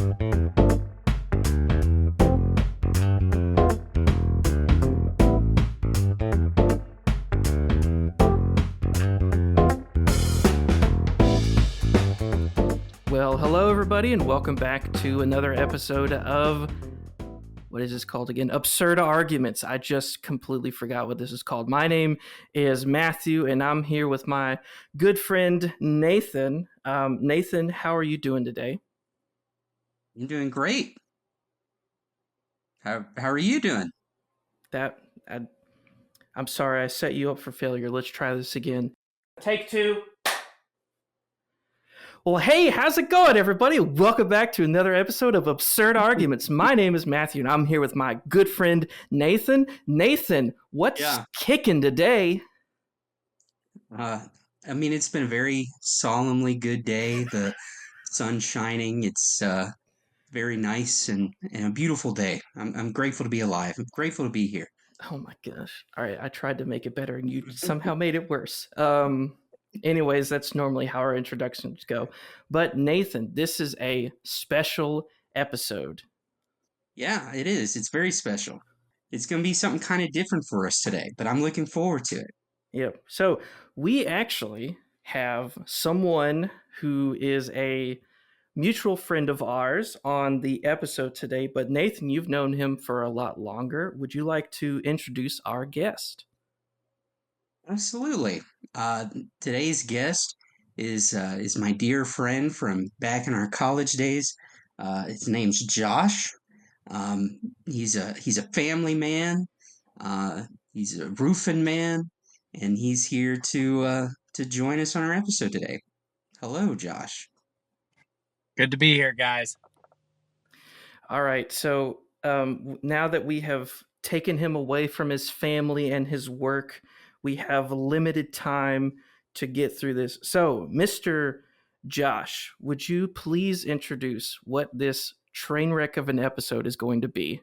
Well, hello everybody, and welcome back to another episode of, what is this called again? Absurd Arguments. I just completely forgot what this is called. My name is Matthew, and I'm here with my good friend Nathan. Nathan, how are you doing today? I'm doing great. How are you doing? I'm sorry, I set you up for failure. Let's try this again. Take two. Well, hey, how's it going, everybody? Welcome back to another episode of Absurd Arguments. My name is Matthew, and I'm here with my good friend Nathan. Nathan, what's kicking today? It's been a very solemnly good day. The sun's shining. It's very nice and a beautiful day. I'm grateful to be alive. I'm grateful to be here. Oh my gosh. All right, I tried to make it better, and you somehow made it worse. Anyways, that's normally how our introductions go. But Nathan, this is a special episode. Yeah, it is. It's very special. It's going to be something kind of different for us today, but I'm looking forward to it. Yep. So we actually have someone who is a mutual friend of ours on the episode today. But Nathan, you've known him for a lot longer. Would you like to introduce our guest? Absolutely. Today's guest is my dear friend from back in our college days. His name's Josh. He's a family man. He's a roofing man, and he's here to join us on our episode today. Hello, Josh. Good to be here, guys. All right. So now that we have taken him away from his family and his work, we have limited time to get through this. So, Mr. Josh, would you please introduce what this train wreck of an episode is going to be?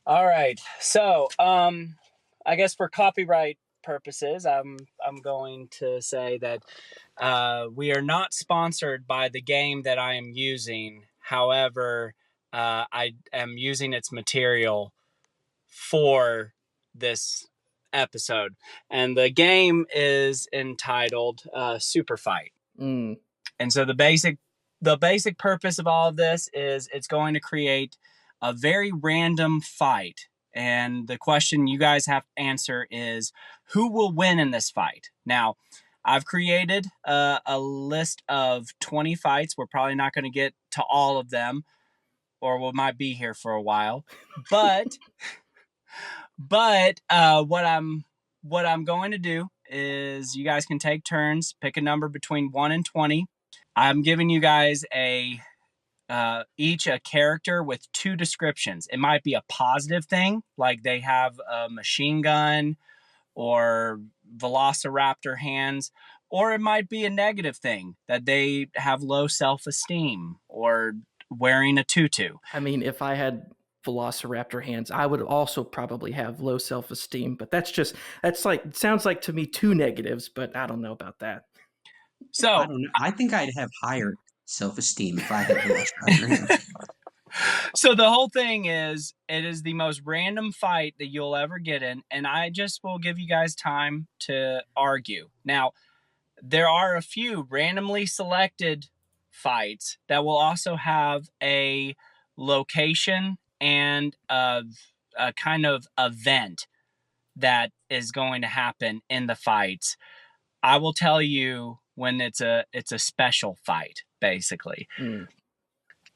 All right. So, I guess for copyright purposes, I'm going to say that we are not sponsored by the game that I am using. However, I am using its material for this episode, and the game is entitled Superfight. And so the basic purpose of all of this is it's going to create a very random fight, and the question you guys have to answer is who will win in this fight. Now, I've created a list of 20 fights. We're probably not going to get to all of them, or we might be here for a while, but what I'm going to do is you guys can take turns, pick a number between 1 and 20. I'm giving you guys each a character with 2 descriptions. It might be a positive thing, like they have a machine gun or velociraptor hands, or it might be a negative thing, that they have low self-esteem or wearing a tutu. I mean, if I had velociraptor hands, I would also probably have low self-esteem, but sounds like to me 2 negatives, but I don't know about that. So I don't know. I think I'd have higher self-esteem if I had velociraptor hands. So the whole thing is, it is the most random fight that you'll ever get in, and I just will give you guys time to argue. Now, there are a few randomly selected fights that will also have a location and a kind of event that is going to happen in the fights. I will tell you when it's a special fight, basically.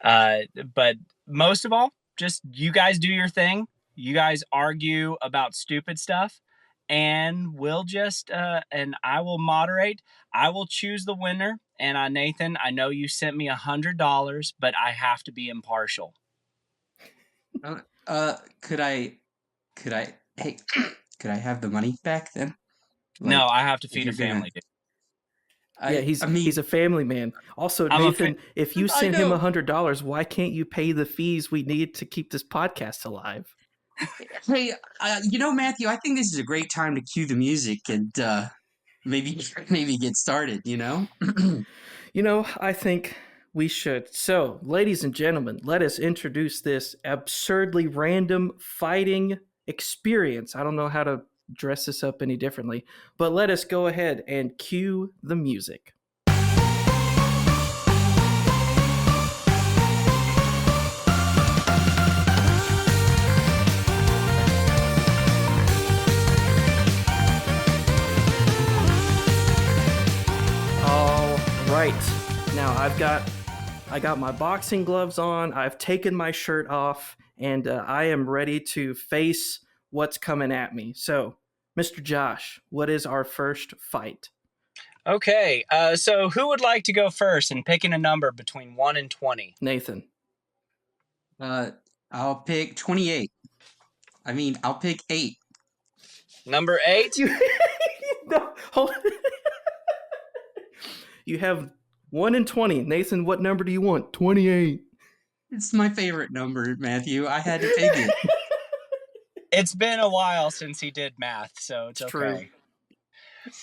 But most of all, just you guys do your thing. You guys argue about stupid stuff, and we'll just and I will moderate. I will choose the winner. And Nathan, I know you sent me $100, but I have to be impartial. Could I have the money back then? No, I have to feed a family. He's a family man. Also, Nathan, if you send him $100, why can't you pay the fees we need to keep this podcast alive? Hey, Matthew, I think this is a great time to cue the music and maybe get started. I think We should. So, ladies and gentlemen, let us introduce this absurdly random fighting experience. I don't know how to dress this up any differently, but let us go ahead and cue the music. All right. Now I got my boxing gloves on. I've taken my shirt off, and I am ready to face what's coming at me. So, Mr. Josh, what is our first fight? Okay, so who would like to go first in picking a number between 1 and 20? Nathan. I'll pick 28. I'll pick 8. Number 8? No, hold You have 1 and 20. Nathan, what number do you want? 28. It's my favorite number, Matthew. I had to pick it. It's been a while since he did math, so it's okay.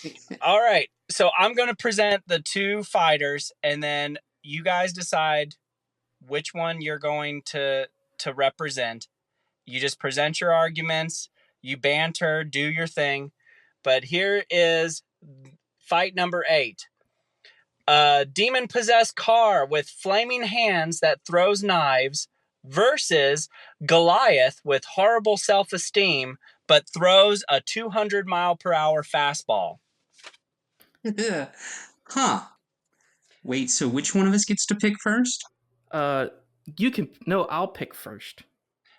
True. All right, so I'm going to present the two fighters, and then you guys decide which one you're going to represent. You just present your arguments, you banter, do your thing. But here is fight number 8. A demon-possessed car with flaming hands that throws knives versus Goliath with horrible self-esteem but throws a 200-mile-per-hour fastball. Huh. Wait, so which one of us gets to pick first? I'll pick first.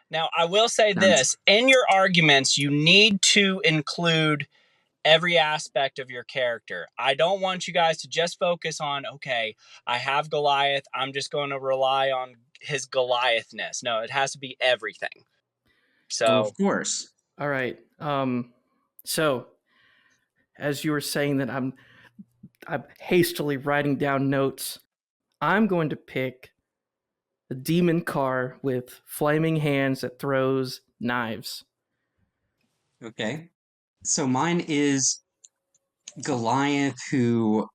Now, I will say this. In your arguments, you need to include every aspect of your character. I don't want you guys to just focus on, okay, I have Goliath, I'm just going to rely on his Goliathness. No, it has to be everything. So, of course. All right. So, as you were saying that I'm hastily writing down notes, I'm going to pick a demon car with flaming hands that throws knives. Okay. So mine is Goliath, who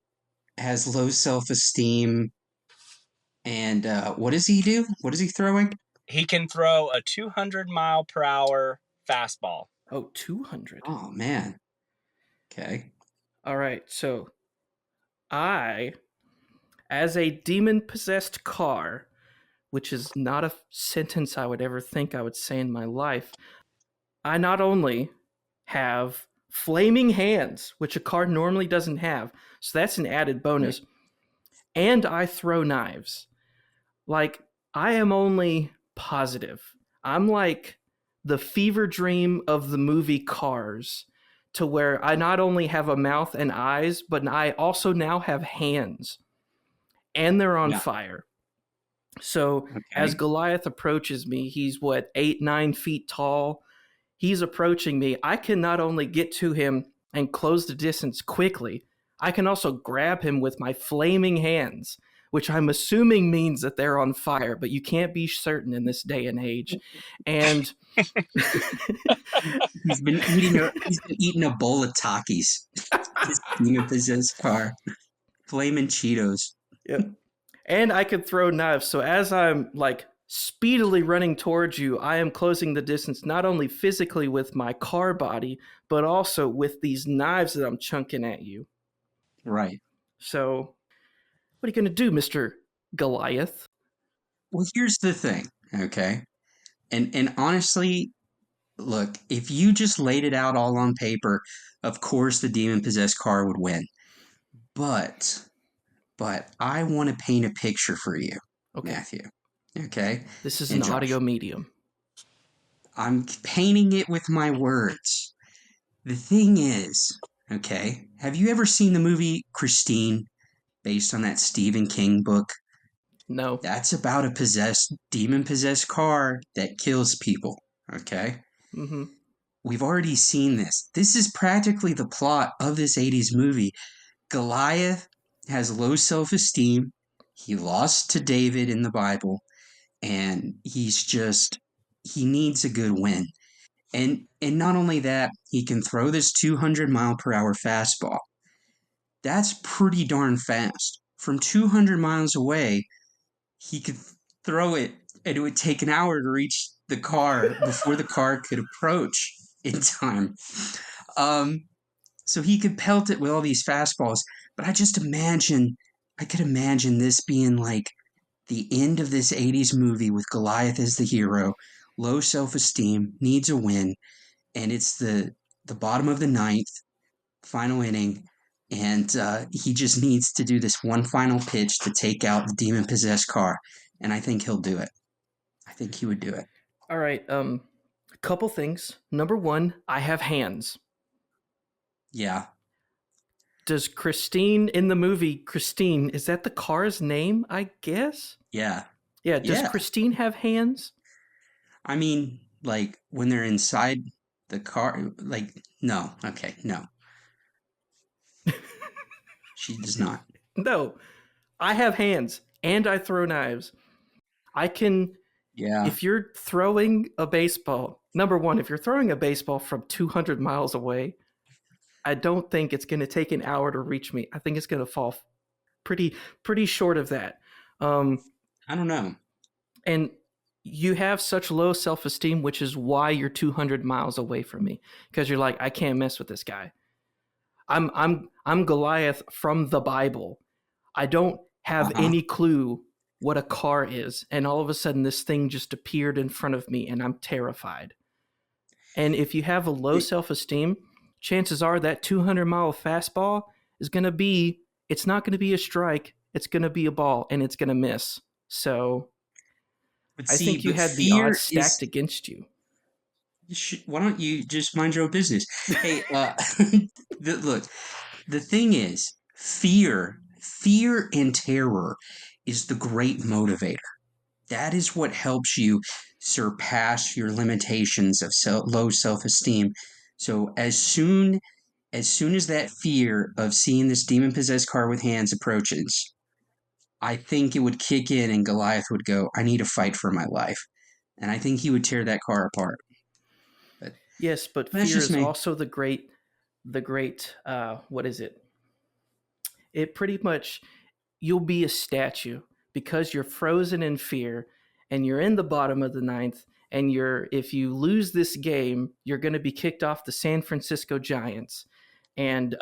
has low self-esteem. And what does he do? What is he throwing? He can throw a 200-mile-per-hour fastball. Oh, 200. Oh, man. Okay. All right. So I, as a demon-possessed car, which is not a sentence I would ever think I would say in my life, I not only have flaming hands, which a car normally doesn't have, so that's an added bonus, and I throw knives. Like, I am only positive. I'm like the fever dream of the movie Cars, to where I not only have a mouth and eyes, but I also now have hands, and they're on fire. So as Goliath approaches me, he's 8-9 feet tall. He's approaching me. I can not only get to him and close the distance quickly, I can also grab him with my flaming hands, which I'm assuming means that they're on fire, but you can't be certain in this day and age. And he's been eating a bowl of Takis. This demon-possessed car. Flaming Cheetos. Yep. And I could throw knives. So as I'm speedily running towards you, I am closing the distance not only physically with my car body, but also with these knives that I'm chunking at you. Right. So what are you going to do, Mr. Goliath? Well, here's the thing, okay? And honestly, look, if you just laid it out all on paper, of course the demon-possessed car would win. But I want to paint a picture for you, Matthew. Okay? This is an audio medium. I'm painting it with my words. The thing is, okay, have you ever seen the movie Christine, based on that Stephen King book? No. That's about a demon-possessed car that kills people, okay? Mm-hmm. We've already seen this. This is practically the plot of this 80s movie. Goliath has low self-esteem. He lost to David in the Bible, and he needs a good win. And not only that, he can throw this 200-mile-per-hour fastball. That's pretty darn fast. From 200 miles away, he could throw it, and it would take an hour to reach the car before the car could approach in time. Um, so he could pelt it with all these fastballs. But I could imagine this being like the end of this 80s movie with Goliath as the hero, low self esteem, needs a win, and it's the bottom of the ninth, final inning, and he just needs to do this one final pitch to take out the demon possessed car, and I think he'll do it. I think he would do it. All right. A couple things. Number one, I have hands. Yeah. Does Christine in the movie, Christine, is that the car's name, I guess? Yeah. Yeah, does Yeah. Christine have hands? I mean, like when they're inside the car, like, no. Okay, no. She does not. No. I have hands and I throw knives. I can, Yeah. if you're throwing a baseball, number one, if you're throwing a baseball from 200 miles away, I don't think it's going to take an hour to reach me. I think it's going to fall pretty short of that. I don't know. And you have such low self-esteem, which is why you're 200 miles away from me, because you're like, I can't mess with this guy. I'm Goliath from the Bible. I don't have any clue what a car is, and all of a sudden this thing just appeared in front of me and I'm terrified. And if you have a low self-esteem, chances are that 200-mile fastball is going to be, it's not going to be a strike, it's going to be a ball and it's going to miss. So But I see, think you but had the fear odds stacked is. against you. Why don't you just mind your own business? Hey, look, the thing is, fear and terror is the great motivator. That is what helps you surpass your limitations of low self-esteem. So as soon as that fear of seeing this demon-possessed car with hands approaches, I think it would kick in and Goliath would go, I need to fight for my life. And I think he would tear that car apart. But Yes, but that's fear just is me. also the great what is it? It pretty much, you'll be a statue because you're frozen in fear and you're in the bottom of the ninth, and if you lose this game, you're going to be kicked off the San Francisco Giants. And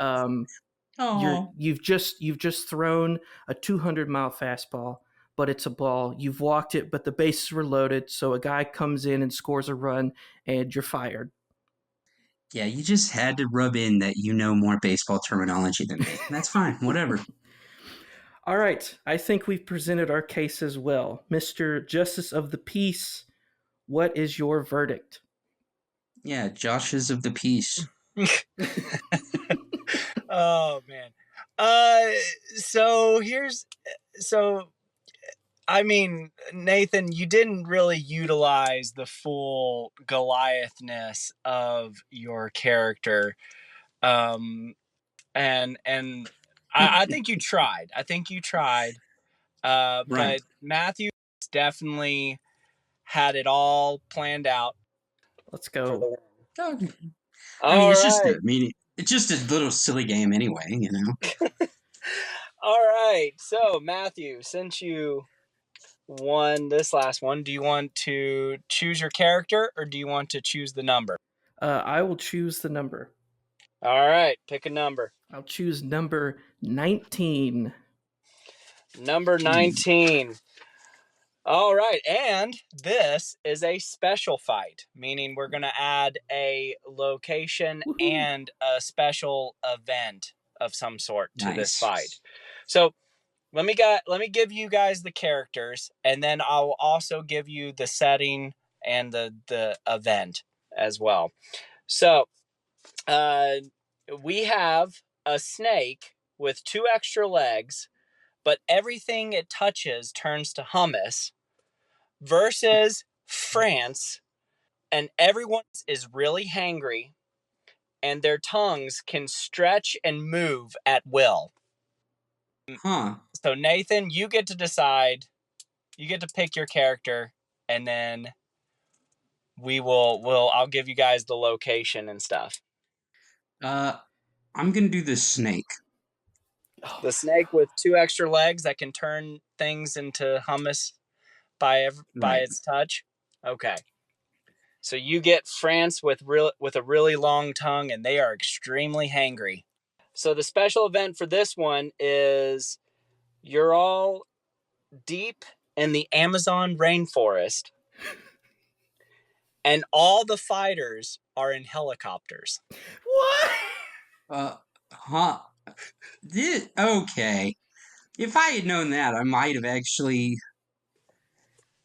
Oh, you've just thrown a 200-mile fastball, but it's a ball. You've walked it, but the bases were loaded, so a guy comes in and scores a run and you're fired. yeah, you just had to rub in that you know more baseball terminology than me. That's fine, whatever. All right, I think we've presented our case as well. Mr. Justice of the Peace, what is your verdict? Yeah, Josh is of the peace. Oh man. So I mean, Nathan, you didn't really utilize the full Goliathness of your character. And I think you tried. I think you tried. Right. But Matthew definitely had it all planned out Let's for the go. win. Oh, I mean, All right. it's just a little silly game anyway, you know. All right. So, Matthew, since you won this last one, do you want to choose your character or do you want to choose the number? I will choose the number. All right. Pick a number. I'll choose number 19. Number 19. All right. And this is a special fight, meaning we're going to add a location Woohoo. and a special event of some sort to this Nice. fight. So let me give you guys the characters, and then I'll also give you the setting and the event as well. So we have a snake with 2 extra legs, but everything it touches turns to hummus, versus France, and everyone is really hangry, and their tongues can stretch and move at will. Huh. So Nathan, you get to decide. You get to pick your character, and then I'll give you guys the location and stuff. I'm gonna do the snake. The snake with 2 extra legs that can turn things into hummus by Right. its touch? Okay. So you get France with a really long tongue, and they are extremely hangry. So the special event for this one is you're all deep in the Amazon rainforest, and all the fighters are in helicopters. What? Huh. Okay. If I had known that, I might have actually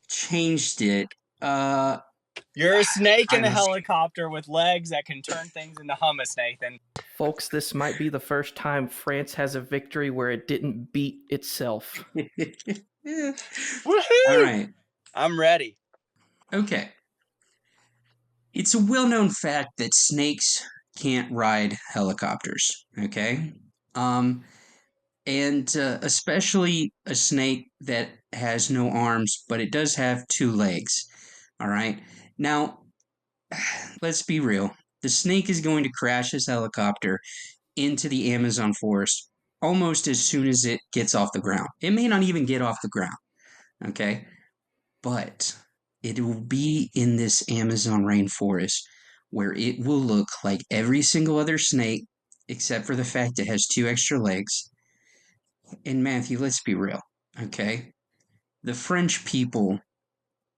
changed it. You're a snake in I'm a helicopter with legs that can turn things into hummus, Nathan. Folks, this might be the first time France has a victory where it didn't beat itself. Woohoo! All right. I'm ready. Okay. It's a well-known fact that snakes can't ride helicopters. Okay. And especially a snake that has no arms, but it does have two legs. All right. Now, let's be real. The snake is going to crash his helicopter into the Amazon forest almost as soon as it gets off the ground. It may not even get off the ground. Okay. But it will be in this Amazon rainforest where it will look like every single other snake except for the fact it has two extra legs. And Matthew, let's be real, okay? The French people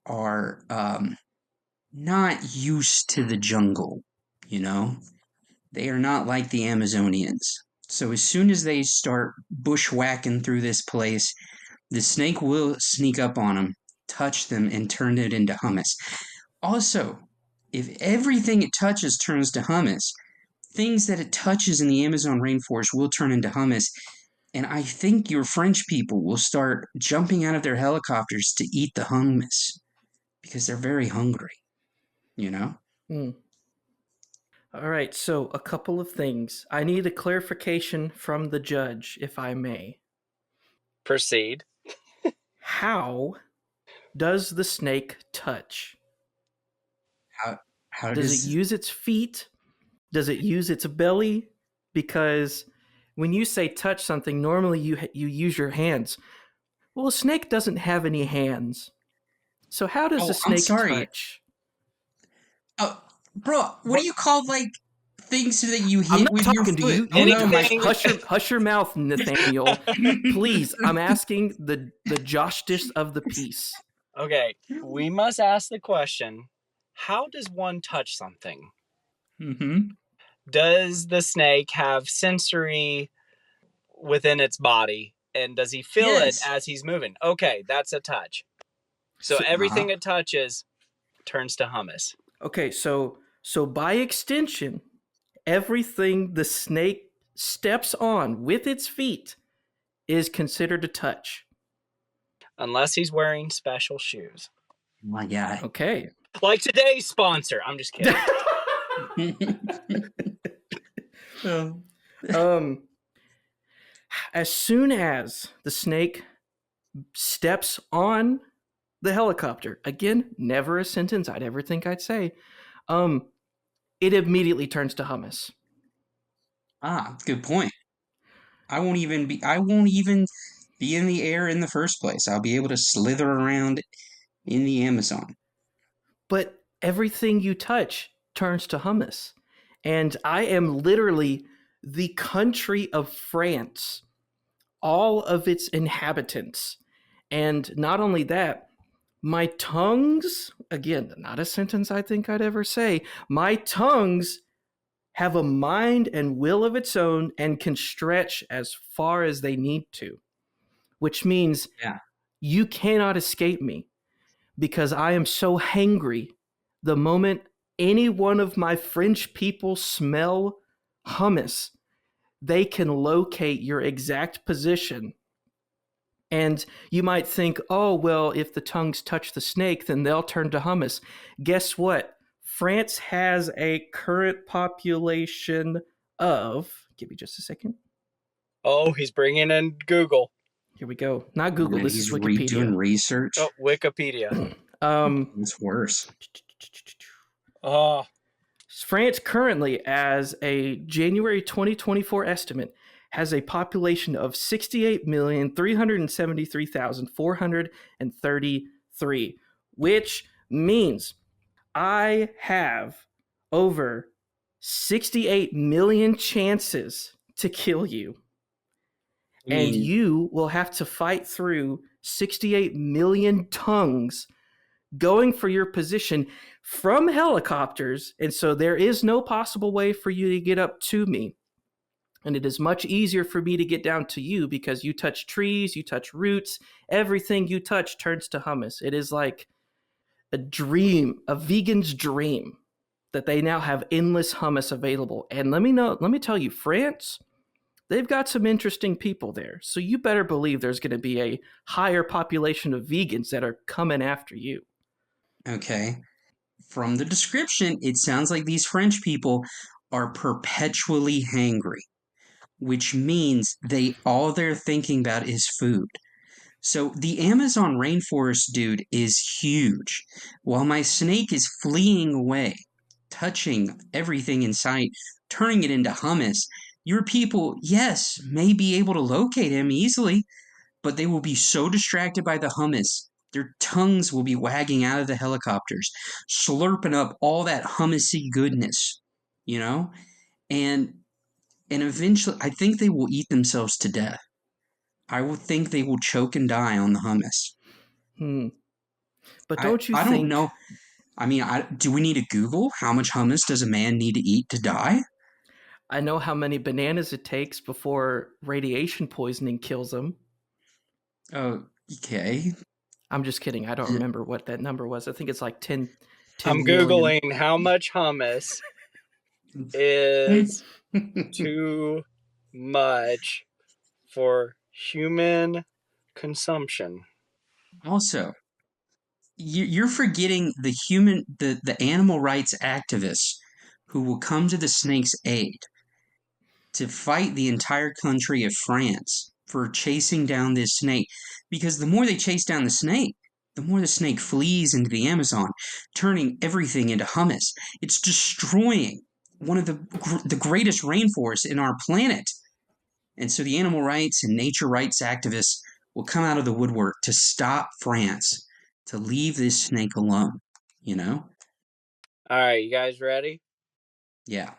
are not used to the jungle, you know? They are not like the Amazonians. So as soon as they start bushwhacking through this place, the snake will sneak up on them, touch them, and turn it into hummus. Also, if everything it touches turns to hummus, things that it touches in the Amazon rainforest will turn into hummus. And I think your French people will start jumping out of their helicopters to eat the hummus because they're very hungry, you know? All right, so a couple of things. I need a clarification from the judge, if I may. Proceed. How does the snake touch? How Does it use its feet? Does it use its belly? Because when you say touch something, normally you use your hands. Well, a snake doesn't have any hands. So how does a Oh, I'm snake sorry. touch? Oh, bro, what do you call like things that you I'm hit not with your talking to foot? you. Oh no, my Anything- foot. Hush your mouth, Nathaniel. Please, I'm asking the Joshtice of the peace. Okay, we must ask the question, how does one touch something? Mm-hmm. Does the snake have sensory within its body? And does he feel it Yes. as he's moving? Okay, that's a touch. So everything it touches turns to hummus. Okay, so by extension, everything the snake steps on with its feet is considered a touch. Unless he's wearing special shoes. My God. Okay. Like today's sponsor. I'm just kidding. As soon as the snake steps on the helicopter, again, never a sentence I'd ever think I'd say, it immediately turns to hummus. Good point. I won't even be in the air in the first place. I'll be able to slither around in the Amazon. But everything you touch turns to hummus. And I am literally the country of France, all of its inhabitants. And not only that, my tongues, again, not a sentence I think I'd ever say, my tongues have a mind and will of its own and can stretch as far as they need to, which means you cannot escape me because I am so hangry. The moment any one of my French people smell hummus, they can locate your exact position. And you might think, oh, well, if the tongues touch the snake, then they'll turn to hummus. Guess what? France has a current population of, give me just a second. Oh, he's bringing in Google. Here we go. Not Google, this is He's Wikipedia. doing research. Oh, Wikipedia. It's worse. Oh, France currently, as a January 2024 estimate, has a population of 68,373,433, which means I have over 68 million chances to kill you. I And mean, you will have to fight through 68 million tongues going for your position from helicopters. And so there is no possible way for you to get up to me. And it is much easier for me to get down to you because you touch trees, you touch roots, everything you touch turns to hummus. It is like a dream, a vegan's dream that they now have endless hummus available. And let me tell you, France, they've got some interesting people there. So you better believe there's going to be a higher population of vegans that are coming after you. okay. From the description, it sounds like these French people are perpetually hangry, which means all they're thinking about is food. So the Amazon rainforest, dude, is huge. While my snake is fleeing away, touching everything in sight, turning it into hummus, your people, yes, may be able to locate him easily, but they will be so distracted by the hummus. Their tongues will be wagging out of the helicopters, slurping up all that hummusy goodness, you know? And and eventually I think they will eat themselves to death. I would think they will choke and die on the hummus. Hmm. But I don't you I don't think, know. I mean, do we need to Google how much hummus does a man need to eat to die? I know how many bananas it takes before radiation poisoning kills them. Oh, okay. I'm just kidding. I don't remember what that number was. I think it's like 10, I'm 10 million. Googling how much hummus is too much for human consumption. Also, you're forgetting the animal rights activists who will come to the snake's aid to fight the entire country of France for chasing down this snake. Because the more they chase down the more the snake flees into the Amazon, turning everything into hummus. It's destroying one of the greatest rainforests in our planet. And so the animal rights and nature rights activists will come out of the woodwork to stop France, to leave this snake alone, you know? All right, you guys ready? Yeah.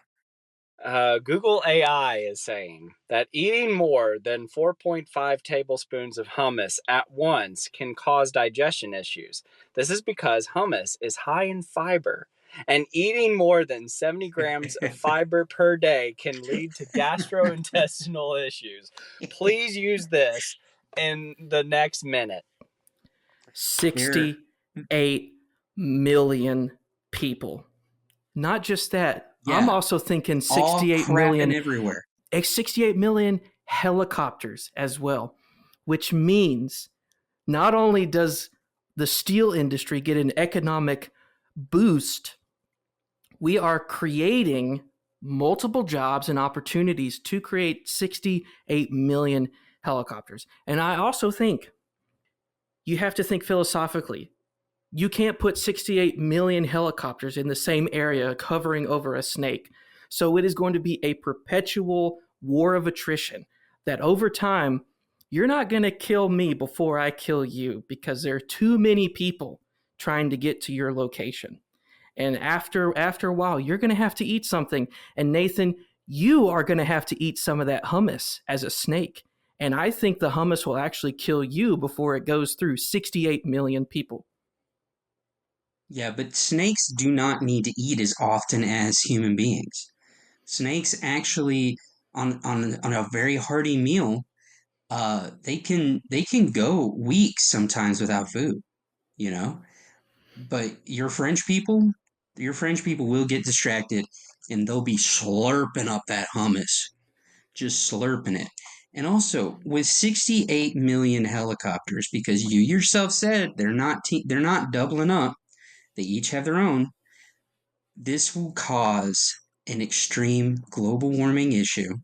Google AI is saying that eating more than 4.5 tablespoons of hummus at once can cause digestion issues. This is because hummus is high in fiber, and eating more than 70 grams of fiber per day can lead to gastrointestinal issues. Please use this in the next minute. 'They're 68 million people. Not just that, I'm yeah, also thinking all 68 crapping million, everywhere. 68 million helicopters as well, which means not only does the steel industry get an economic boost, we are creating multiple jobs and opportunities to create 68 million helicopters. And I also think you have to think philosophically. You can't put 68 million helicopters in the same area covering over a snake. So it is going to be a perpetual war of attrition that over time, you're not going to kill me before I kill you because there are too many people trying to get to your location. And after a while, you're going to have to eat something. And Nathan, you are going to have to eat some of that hummus as a snake. And I think the hummus will actually kill you before it goes through 68 million people. Yeah, but snakes do not need to eat as often as human beings. Snakes actually, on a very hearty meal, they can go weeks sometimes without food, you know. But your French people will get distracted, and they'll be slurping up that hummus, just slurping it. And also with 68 million helicopters, because you yourself said they're not doubling up. They each have their own. This will cause an extreme global warming issue.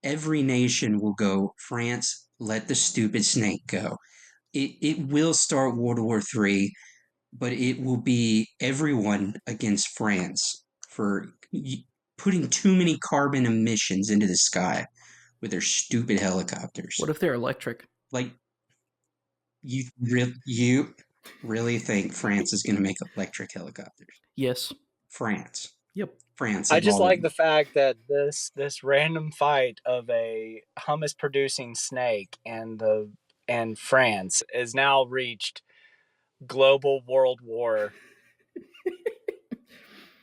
Every nation will go, France, let the stupid snake go. It will start World War III, but it will be everyone against France for putting too many carbon emissions into the sky. with their stupid helicopters. What if they're electric? Like, you really think France is going to make electric helicopters? Yes. France. Yep. France. I of just all- like the fact that this random fight of a hummus producing snake and France is now reached global world war.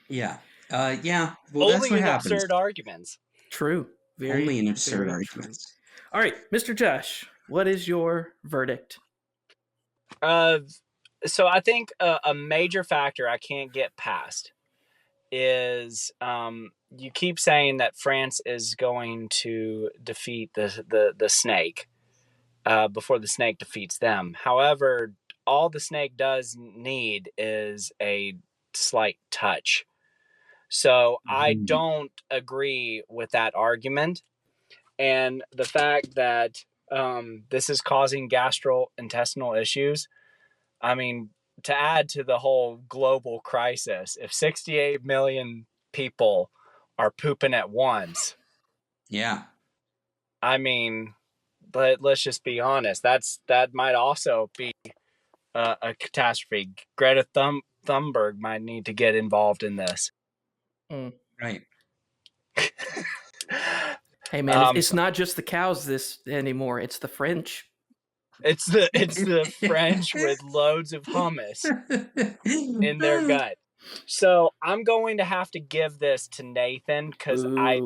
Yeah. Yeah. Well, that's Only what in happens. absurd arguments. True. Very, Only in absurd very arguments. true. All right, Mr. Josh, what is your verdict? So I think a major factor I can't get past is you keep saying that France is going to defeat the snake before the snake defeats them. However, all the snake does need is a slight touch. So I don't agree with that argument. And the fact that this is causing gastrointestinal issues, I mean, to add to the whole global crisis, if 68 million people are pooping at once, Yeah. I mean, but let's just be honest, that might also be a catastrophe. Greta Thunberg might need to get involved in this. Right. Hey man, it's not just the cows this anymore. It's the French. It's the French with loads of hummus in their gut. So I'm going to have to give this to Nathan because I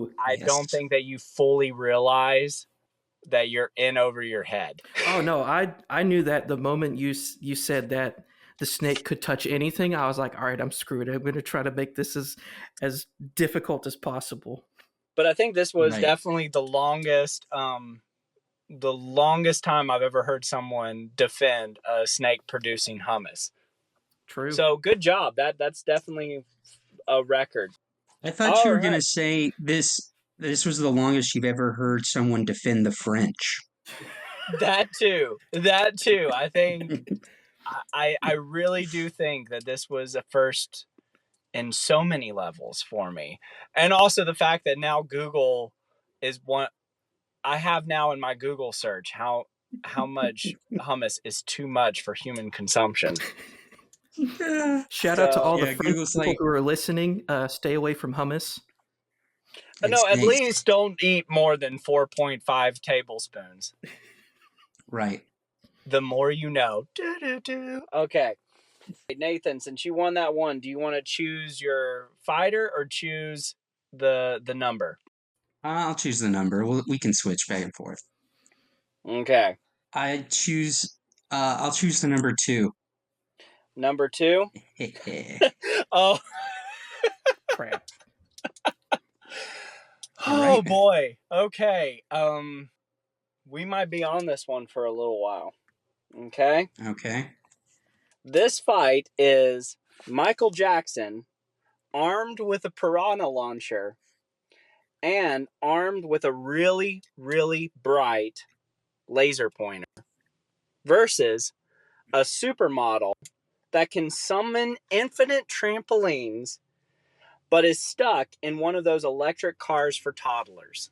don't think that you fully realize that you're in over your head. Oh no, I knew that the moment you said that the snake could touch anything, I was like, all right, I'm screwed. I'm going to try to make this as difficult as possible. But I think this was definitely the longest time I've ever heard someone defend a snake producing hummus. True. So good job. That's definitely a record. I thought you were going to say this was the longest you've ever heard someone defend the French. That too. I think I really do think that this was a first in so many levels for me. And also the fact that now Google is one I have now in my Google search how much hummus is too much for human consumption. Shout out to all the French people who are listening. Stay away from hummus. No, at least don't eat more than 4.5 tablespoons. Right. The more you know. Okay. Nathan, since you won that one, do you want to choose your fighter or choose the number? I'll choose the number. We can switch back and forth. Okay. I'll choose the number 2. Number 2? Oh. Crap. Oh boy. Okay. We might be on this one for a little while. Okay? Okay. This fight is Michael Jackson armed with a piranha launcher and armed with a really, really bright laser pointer versus a supermodel that can summon infinite trampolines but is stuck in one of those electric cars for toddlers.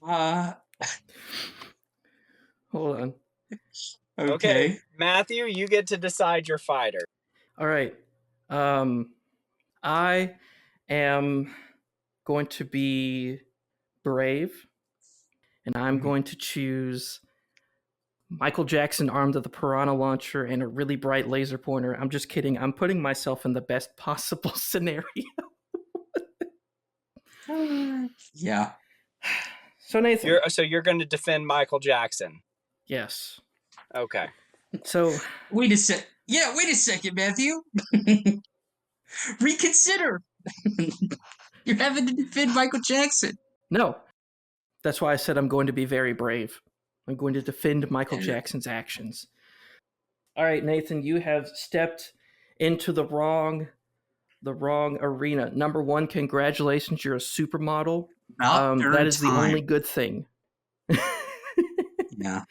Hold on. Okay, Matthew, you get to decide your fighter. All right. I am going to be brave, and I'm going to choose Michael Jackson armed with a piranha launcher and a really bright laser pointer. I'm just kidding. I'm putting myself in the best possible scenario. Yeah. So Nathan, you're going to defend Michael Jackson. Yes. Okay. So wait a second, Matthew. Reconsider. You're having to defend Michael Jackson. No. That's why I said I'm going to be very brave. I'm going to defend Michael Jackson's actions. All right, Nathan, you have stepped into the wrong arena. Number 1, congratulations, you're a supermodel. That is the only good thing. Yeah.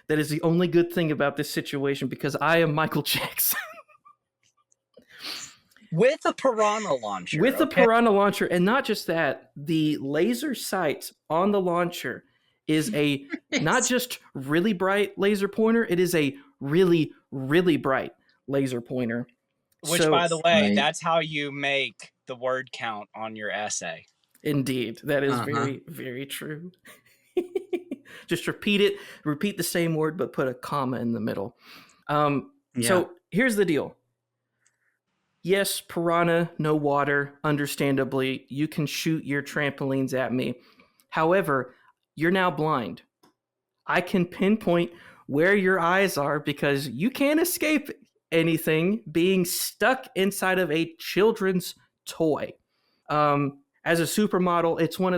That is the only good thing about this situation because I am Michael Jackson. with a piranha launcher. With the okay? piranha launcher, and not just that, the laser sight on the launcher is a not just really bright laser pointer, it is a really, really bright laser pointer. Which, by the So, way, Right. that's how you make the word count on your essay. indeed, that is Uh-huh. very, very true. Just repeat the same word, but put a comma in the middle. Yeah. So here's the deal. Yes, piranha, no water, understandably. You can shoot your trampolines at me. However, you're now blind. I can pinpoint where your eyes are because you can't escape anything being stuck inside of a children's toy. As a supermodel, it's one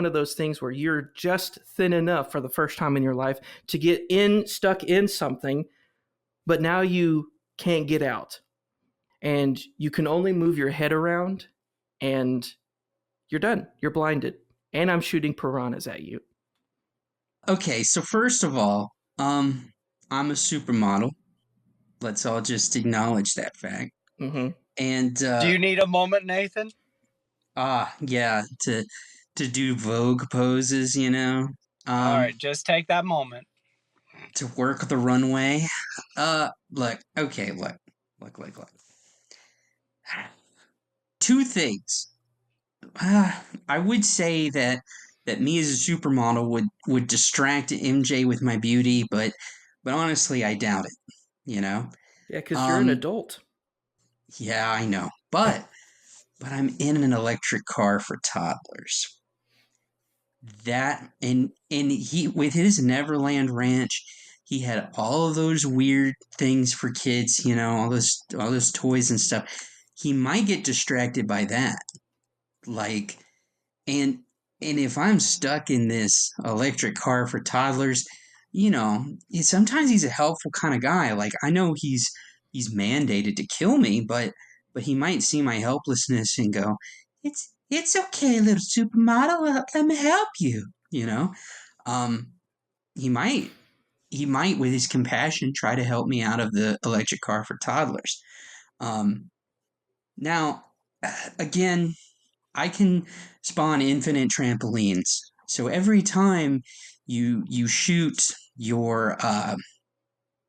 of those things where you're just thin enough for the first time in your life to get stuck in something, but now you can't get out. And you can only move your head around and you're done. You're blinded. And I'm shooting piranhas at you. Okay, so first of all, I'm a supermodel. Let's all just acknowledge that fact. Mm-hmm. And Do you need a moment, Nathan? yeah, to do Vogue poses, you know. All right, just take that moment. To work the runway. Look, okay, look. Two things. I would say that me as a supermodel would distract MJ with my beauty, but honestly, I doubt it. You know. Yeah, because you're an adult. Yeah, I know, but I'm in an electric car for toddlers. That and he with his Neverland Ranch, he had all of those weird things for kids, you know, all those toys and stuff. He might get distracted by that. Like and if I'm stuck in this electric car for toddlers, you know, sometimes he's a helpful kind of guy. Like I know he's mandated to kill me, but he might see my helplessness and go, it's okay, little supermodel. Let me help you. You know, um, he might with his compassion try to help me out of the electric car for toddlers. Um, now, again, I can spawn infinite trampolines. So every time you shoot your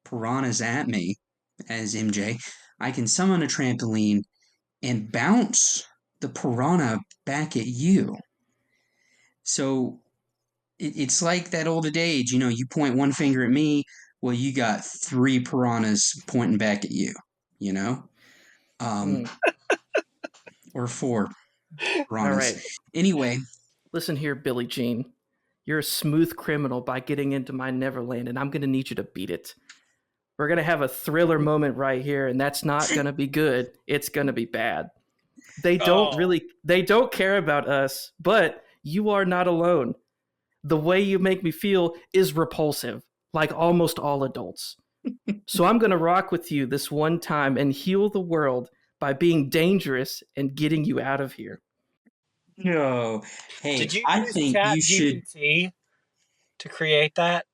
piranhas at me as MJ, I can summon a trampoline and bounce the piranha back at you. So it's like that old adage, you know, you point one finger at me, well, you got three piranhas pointing back at you, you know? Um, or four All piranhas. right. Anyway, Listen here, Billie Jean. You're a smooth criminal by getting into my Neverland, and I'm going to need you to beat it. We're going to have a thriller moment right here, and that's not going to be good. It's going to be bad. They don't care about us, but you are not alone. The way you make me feel is repulsive, like almost all adults. So I'm going to rock with you this one time and heal the world by being dangerous and getting you out of here. no. Hey, Did you I use think Chat you should GPT to create that?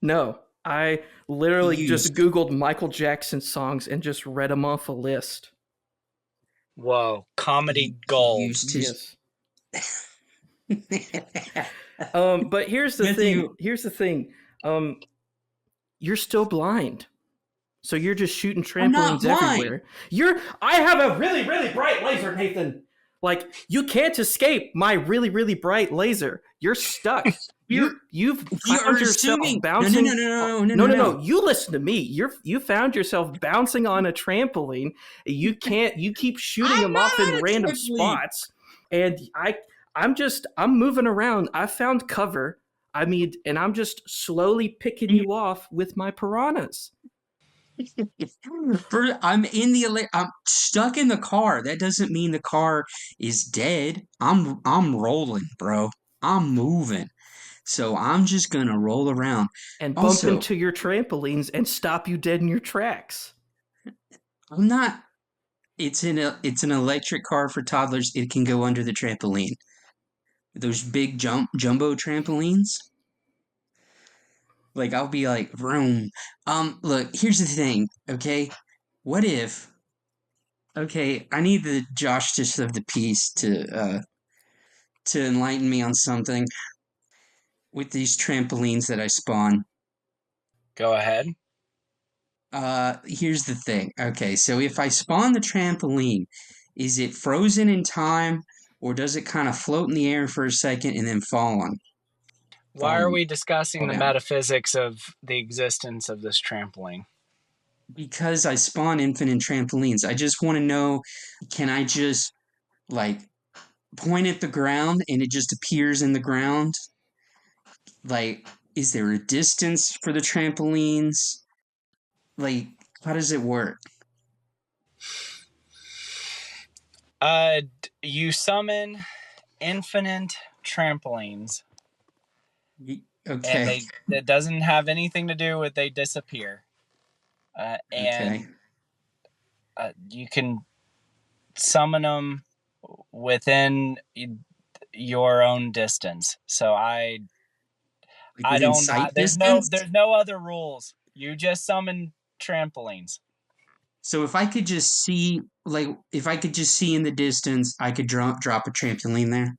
No, I literally just use Googled Michael Jackson songs and just read them off a list. Whoa, comedy he gold. used his Yes. But here's the Matthew. thing. You're still blind. So you're just shooting I'm not trampolines blind. everywhere. I have a really, really bright laser, Nathan. Like, you can't escape my really, really bright laser. You're stuck. You've You found are yourself assuming bouncing. no. You listen to me. You found yourself bouncing on a trampoline. You keep shooting I'm them not off in on a random trampoline. spots. And I'm moving around. I found cover. And I'm just slowly picking you off with my piranhas. I'm stuck in the car. That doesn't mean the car is dead. I'm rolling, bro. I'm moving. So I'm just gonna roll around. And bump Also, into your trampolines and stop you dead in your tracks. I'm not. It's an electric car for toddlers. It can go under the trampoline. Those big jumbo trampolines. Like I'll be like, vroom. Look, here's the thing, okay? What if Okay, I need the Joshtice of the peace to enlighten me on something with these trampolines that I spawn. Go ahead. Here's the thing. Okay, so if I spawn the trampoline, is it frozen in time, or does it kind of float in the air for a second and then Why are we fall discussing the down? metaphysics of the existence of this trampoline? Because I spawn infinite trampolines, I just want to know, can I just like point at the ground and it just appears in the ground? Like, is there a distance for the trampolines? Like, how does it work? You summon infinite trampolines, and Okay, it doesn't have anything to do with they disappear. okay. And you can summon them within your own distance. So Like I within don't. sight There's distance? no other rules. You just summon trampolines. So if I could just see, like, if I could just see in the distance, I could drop a trampoline there.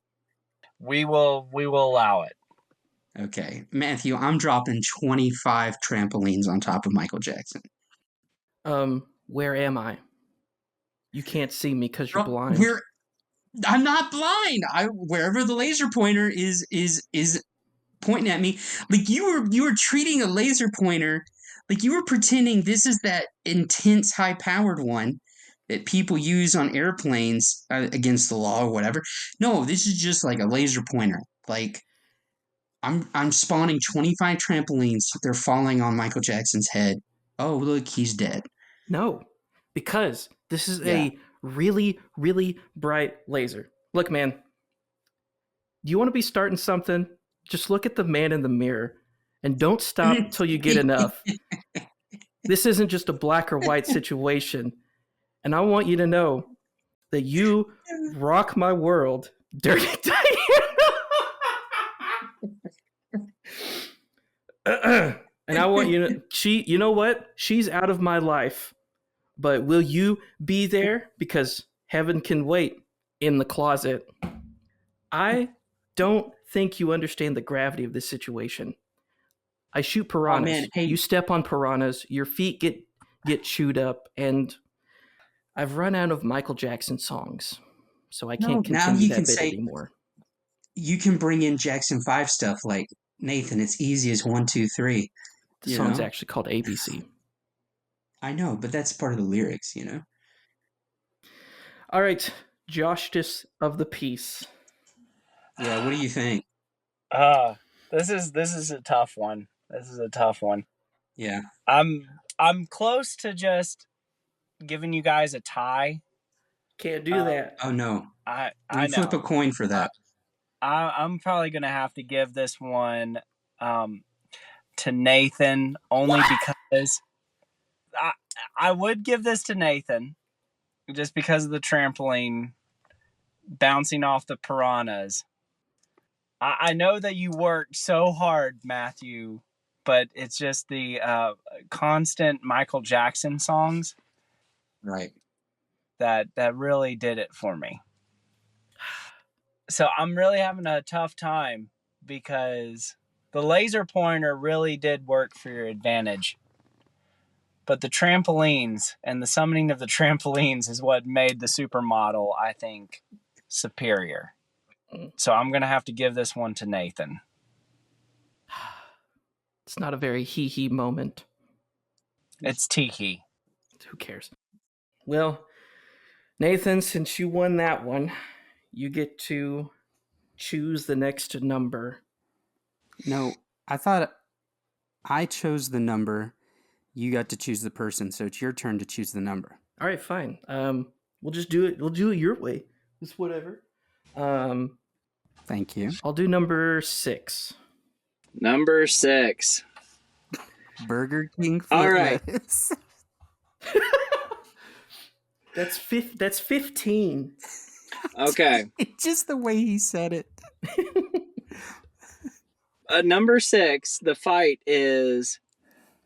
We will allow it. Okay, Matthew, I'm dropping 25 trampolines on top of Michael Jackson. Where am I? You can't see me because you're blind. Where I'm not blind. Wherever the laser pointer is pointing at me, like you were treating a laser pointer like you were pretending this is that intense high powered one that people use on airplanes against the law or whatever. No, this is just like a laser pointer. Like I'm spawning 25 trampolines. They're falling on Michael Jackson's head. Oh, look, he's dead. No, because this is Yeah. a really, really bright laser. Look, man, do you want to be starting something? Just look at the man in the mirror and don't stop till you get enough. This isn't just a black or white situation. And I want you to know that you rock my world, Dirty Diana. And I want you to, you know what? She's out of my life. But will you be there? Because heaven can wait in the closet. I don't think you understand the gravity of this situation. I shoot Oh man, piranhas. hey, You step on piranhas, your feet get chewed up, and I've run out of Michael Jackson songs. So I no, can't now continue you that can bit say anymore. you can bring in Jackson 5 stuff like Nathan, it's easy as 1, 2, 3. The You song's know? actually called ABC. I know, but that's part of the lyrics. All right, Joshtice of the Peace. Yeah, what do you think? This is a tough one. This is a tough one. Yeah. I'm close to just giving you guys a tie. Can't do that. Oh no. I We flip a know. coin for that. I'm probably gonna have to give this one um, to Nathan only because I I would give this to Nathan just because of the trampoline bouncing off the piranhas. I know that you worked so hard, Matthew, but it's just the constant Michael Jackson songs Right. that really did it for me. So I'm really having a tough time because the laser pointer really did work for your advantage. But the trampolines and the summoning of the trampolines is what made the supermodel, I think, superior. So I'm going to have to give this one to Nathan. It's not a very hee moment. It's Tiki. Who cares? Well, Nathan, since you won that one, you get to choose the next number. No, I thought I chose the number. You got to choose the person, so it's your turn to choose the number. All right, fine. We'll just do it. We'll do it your way. It's whatever. Thank you. I'll do number 6. Number 6. Burger King foot All right. lettuce. That's 15. Okay. It's just the way he said it. Number 6, the fight is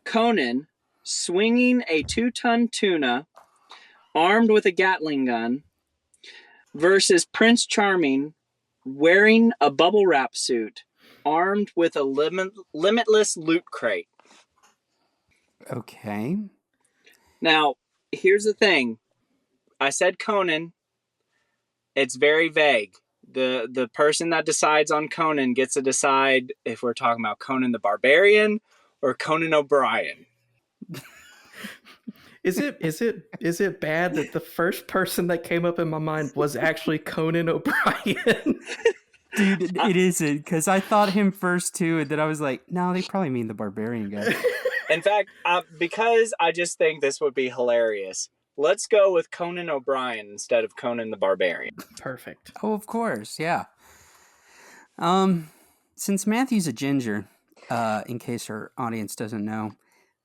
Conan swinging a 2-ton tuna armed with a Gatling gun, versus Prince Charming wearing a bubble wrap suit, armed with a limitless loot crate. Okay. Now, here's the thing. I said Conan. It's very vague. The person that decides on Conan gets to decide if we're talking about Conan the Barbarian or Conan O'Brien. Is it bad that the first person that came up in my mind was actually Conan O'Brien? Dude, it isn't, because I thought him first too, and then I was like, no, they probably mean the barbarian guy. In fact, because I just think this would be hilarious, let's go with Conan O'Brien instead of Conan the Barbarian. Perfect. Oh, of course, yeah. Since Matthew's a ginger, in case our audience doesn't know,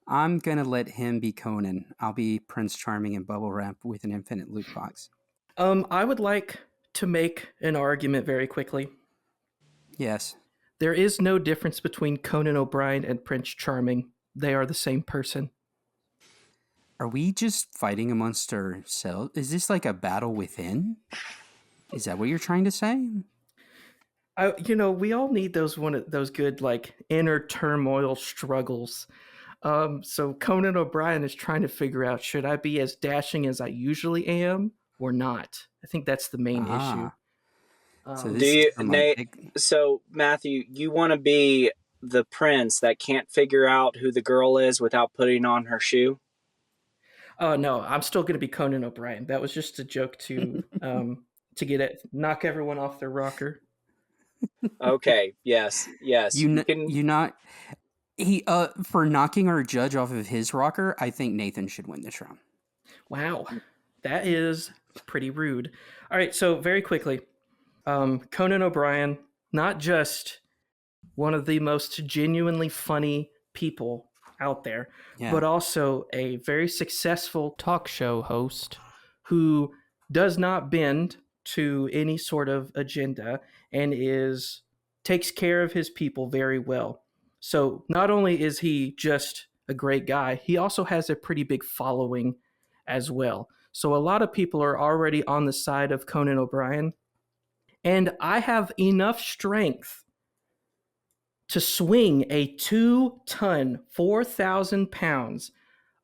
I'm gonna let him be Conan. I'll be Prince Charming and Bubble Wrap with an infinite loot box. I would like to make an argument very quickly. Yes. There is no difference between Conan O'Brien and Prince Charming. They are the same person. Are we just fighting amongst ourselves? Is this like a battle within? Is that what you're trying to say? We all need those good like inner turmoil struggles. So Conan O'Brien is trying to figure out, should I be as dashing as I usually am or not? I think that's the main issue. So Matthew, you want to be the prince that can't figure out who the girl is without putting on her shoe? Oh no, I'm still going to be Conan O'Brien. That was just a joke to knock everyone off their rocker. Okay. Yes. For knocking our judge off of his rocker, I think Nathan should win this round. Wow, that is pretty rude. All right, so very quickly, Conan O'Brien, not just one of the most genuinely funny people out there, but also a very successful talk show host who does not bend to any sort of agenda and takes care of his people very well. So not only is he just a great guy, he also has a pretty big following as well. So a lot of people are already on the side of Conan O'Brien. And I have enough strength to swing a 2-ton, 4,000 pounds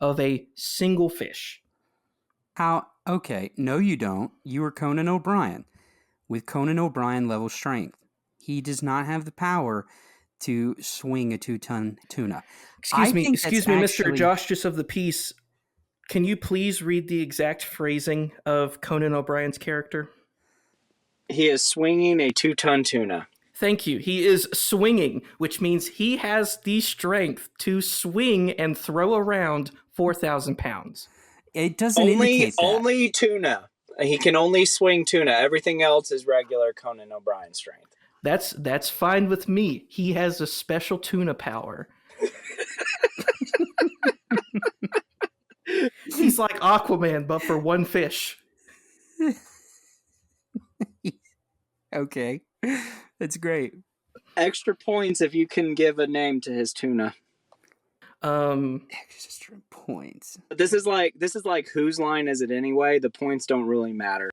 of a single fish. How? Okay, no you don't. You are Conan O'Brien with Conan O'Brien level strength. He does not have the power to swing a 2-ton tuna. Excuse me, Mr. Joshtice of the Peace. Can you please read the exact phrasing of Conan O'Brien's character? He is swinging a 2-ton tuna. Thank you. He is swinging, which means he has the strength to swing and throw around 4,000 pounds. It doesn't indicate that. Only tuna. He can only swing tuna. Everything else is regular Conan O'Brien strength. That's fine with me. He has a special tuna power. He's like Aquaman, but for one fish. Okay. That's great. Extra points if you can give a name to his tuna. Extra points. This is like whose line is it anyway? The points don't really matter.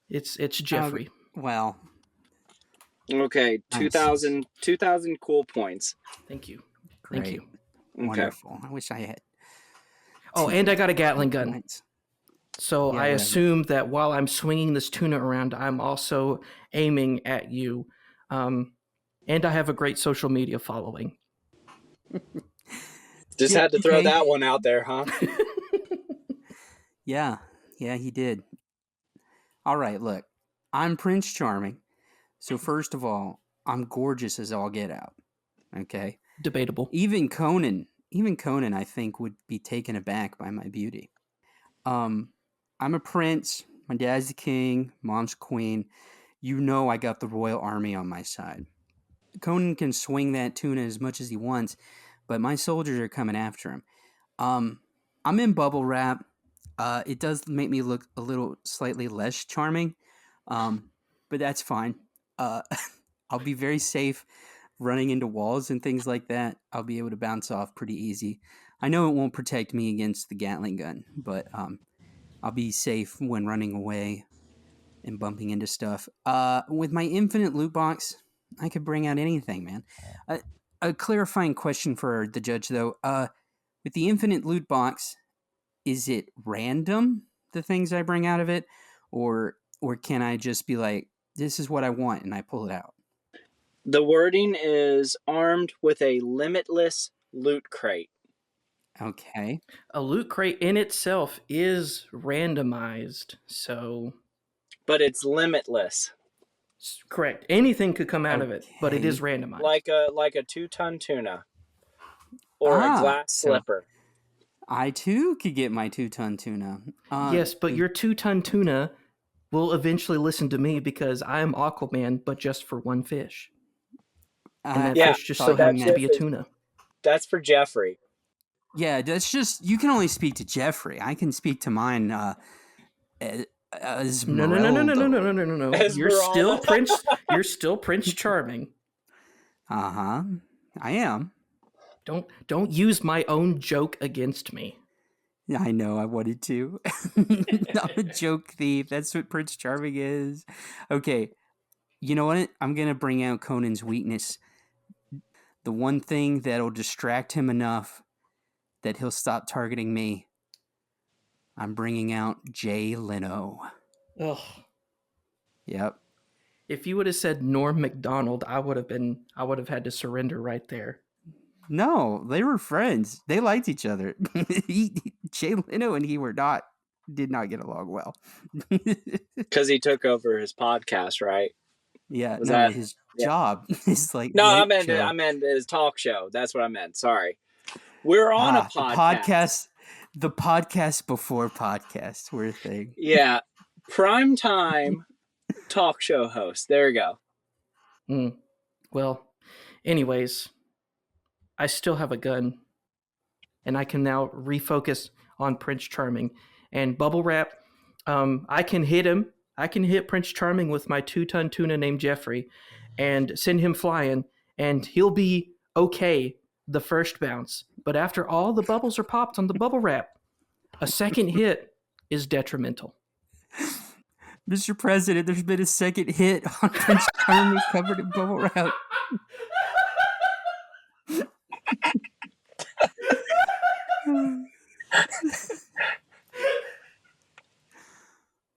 It's Jeffrey. Well. Okay, nice. 2,000 cool points. Thank you. Great. Thank you. Wonderful. Okay. I wish I had. Oh, and I got a Gatling gun. Points. So I assume that while I'm swinging this tuna around, I'm also aiming at you. And I have a great social media following. Just had to throw that one out there, huh? Yeah, he did. All right, look. I'm Prince Charming. So first of all, I'm gorgeous as all get out. Okay? Debatable. Even Conan, I think, would be taken aback by my beauty. I'm a prince. My dad's the king. Mom's queen. You know I got the royal army on my side. Conan can swing that tuna as much as he wants, but my soldiers are coming after him. I'm in bubble wrap. It does make me look a little slightly less charming, but that's fine. I'll be very safe running into walls and things like that. I'll be able to bounce off pretty easy. I know it won't protect me against the Gatling gun, but I'll be safe when running away and bumping into stuff. With my infinite loot box, I could bring out anything, man. A clarifying question for the judge, though. With the infinite loot box, is it random, the things I bring out of it? Or can I just be like, this is what I want, and I pull it out? The wording is armed with a limitless loot crate. Okay. A loot crate in itself is randomized, so But it's limitless. correct. Anything could come out of it, but it is Okay. randomized. Like a 2-ton tuna. Or a glass slipper. I too could get my 2-ton tuna. Yes, but your 2-ton tuna will eventually listen to me because I am Aquaman, but just for one fish. And that fish just so happens to be a tuna. That's for Jeffrey. Yeah, that's just, you can only speak to Jeffrey. I can speak to mine as No. You're still Prince Charming. Uh-huh. I am. Don't use my own joke against me. I know, I wanted to. I'm a joke thief. That's what Prince Charming is. Okay. You know what? I'm going to bring out Conan's weakness. The one thing that'll distract him enough that he'll stop targeting me. I'm bringing out Jay Leno. Ugh. Yep. If you would have said Norm Macdonald, I would have had to surrender right there. No, they were friends. They liked each other. Jay Leno and he did not get along well. Because he took over his podcast, right? Yeah, his Yeah. job is like No, I meant his talk show. That's what I meant. Sorry. We're on a podcast. The podcast before podcast were a thing. Yeah. Primetime talk show host. There we go. Well, anyways, I still have a gun. And I can now refocus on Prince Charming. And Bubble Wrap, I can hit him. I can hit Prince Charming with my 2-ton tuna named Jeffrey and send him flying, and he'll be okay the first bounce. But after all the bubbles are popped on the Bubble Wrap, a second hit is detrimental. Mr. President, there's been a second hit on Prince Charming covered in Bubble Wrap.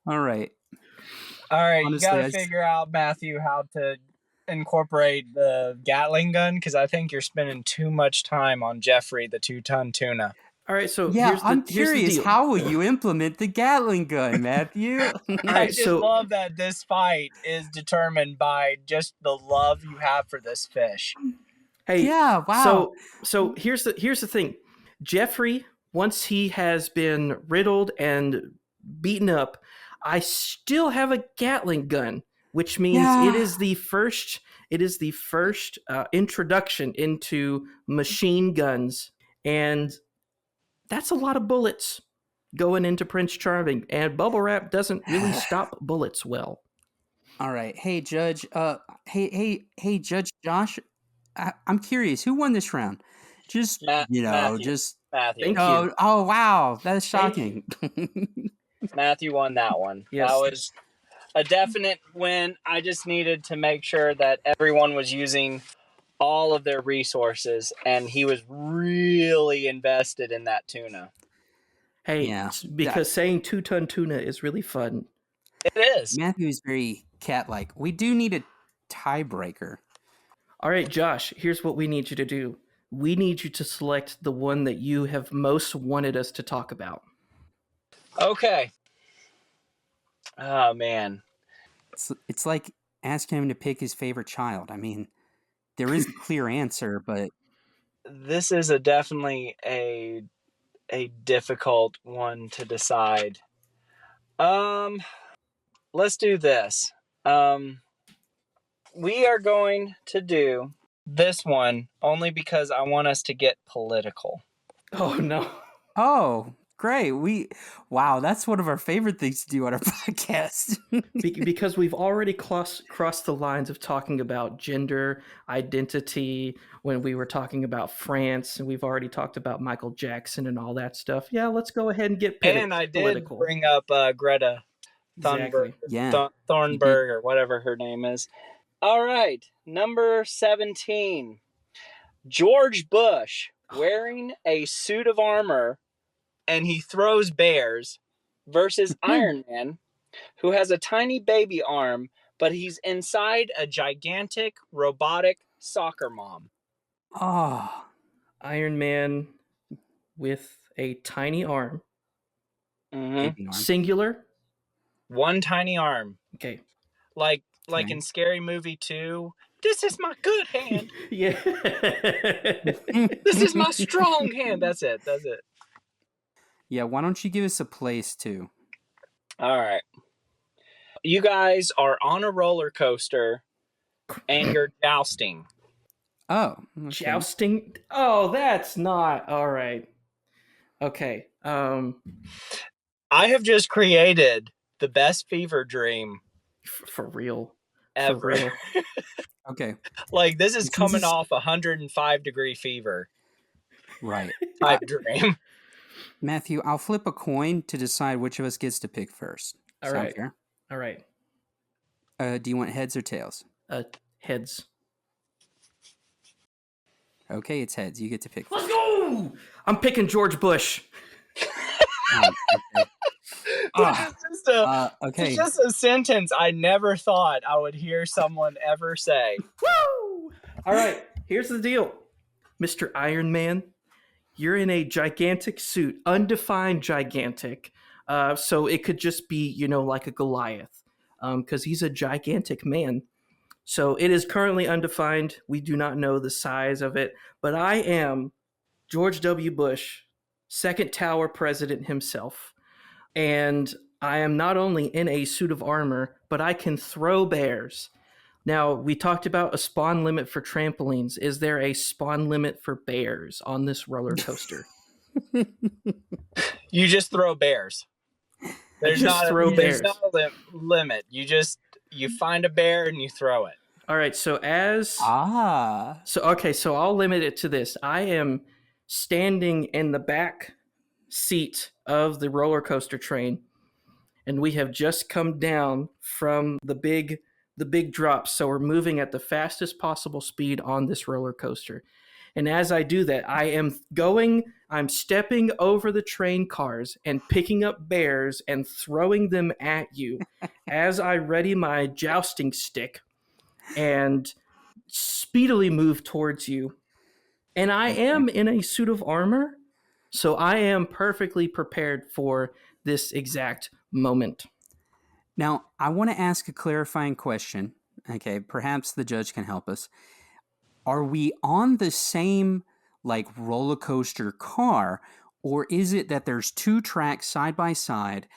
All right. Honestly, you gotta figure out, Matthew, how to incorporate the Gatling gun, because I think you're spending too much time on Jeffrey, the 2-ton tuna. All right, so I'm curious, how will you implement the Gatling gun, Matthew? I just love that this fight is determined by just the love you have for this fish. Hey, yeah, wow. So here's the thing. Jeffrey, once he has been riddled and beaten up, I still have a Gatling gun, which means it is the first introduction into machine guns, and that's a lot of bullets going into Prince Charming, and Bubble Wrap doesn't really stop bullets well. All right. Hey, Judge. Hey, Judge Josh. I'm curious, who won this round? Just Matthew. Thank you. Oh, wow, that's shocking. Matthew won that one. Yes. That was a definite win. I just needed to make sure that everyone was using all of their resources, and he was really invested in that tuna. Hey, because saying 2-ton tuna is really fun. It is. Matthew is very cat-like. We do need a tiebreaker. All right, Josh, here's what we need you to do. We need you to select the one that you have most wanted us to talk about. Okay. Oh, man. It's like asking him to pick his favorite child. I mean, there is a clear answer, but... This is definitely a difficult one to decide. Let's do this. We are going to do this one only because I want us to get political. Oh, no. Oh, Great. Wow, that's one of our favorite things to do on our podcast. Because we've already crossed the lines of talking about gender identity when we were talking about France, and we've already talked about Michael Jackson and all that stuff. Yeah, let's go ahead and get And I did political. bring up Greta Thunberg, Exactly. Thornburg, or whatever her name is. All right, number 17. George Bush wearing a suit of armor and he throws bears versus Iron Man, who has a tiny baby arm, but he's inside a gigantic robotic soccer mom. Oh, Iron Man with a tiny arm. baby arm. Singular? One tiny arm. Okay. Like in Scary Movie 2, this is my good hand. Yeah. This is my strong hand. That's it. Yeah, why don't you give us a place too? All right. You guys are on a roller coaster and you're jousting. Oh, okay. Jousting? Oh, that's not all right. Okay. I have just created the best fever dream for real. ever. For real. Okay. Like, this is coming off 105-degree fever. Right. Type dream. Matthew, I'll flip a coin to decide which of us gets to pick first. All Sound right. fair? All right. Do you want heads or tails? Heads. Okay, it's heads. You get to pick Let's first. go! I'm picking George Bush. Okay. It's just a sentence I never thought I would hear someone ever say. Woo! All right, here's the deal. Mr. Iron Man, you're in a gigantic suit, undefined gigantic. So it could just be, like a Goliath, because he's a gigantic man. So it is currently undefined. We do not know the size of it, but I am George W. Bush, second tower president himself. And I am not only in a suit of armor, but I can throw bears. Now, we talked about a spawn limit for trampolines. Is there a spawn limit for bears on this roller coaster? You just throw bears. There's not a limit. You find a bear and you throw it. All right, so so I'll limit it to this. I am standing in the back seat of the roller coaster train, and we have just come down from the big drop, so we're moving at the fastest possible speed on this roller coaster. And as I do that, I'm stepping over the train cars and picking up bears and throwing them at you as I ready my jousting stick and speedily move towards you. And I am in a suit of armor, so I am perfectly prepared for this exact moment. Now, I want to ask a clarifying question. Okay, perhaps the judge can help us. Are we on the same, roller coaster car, or is it that there's two tracks side by side?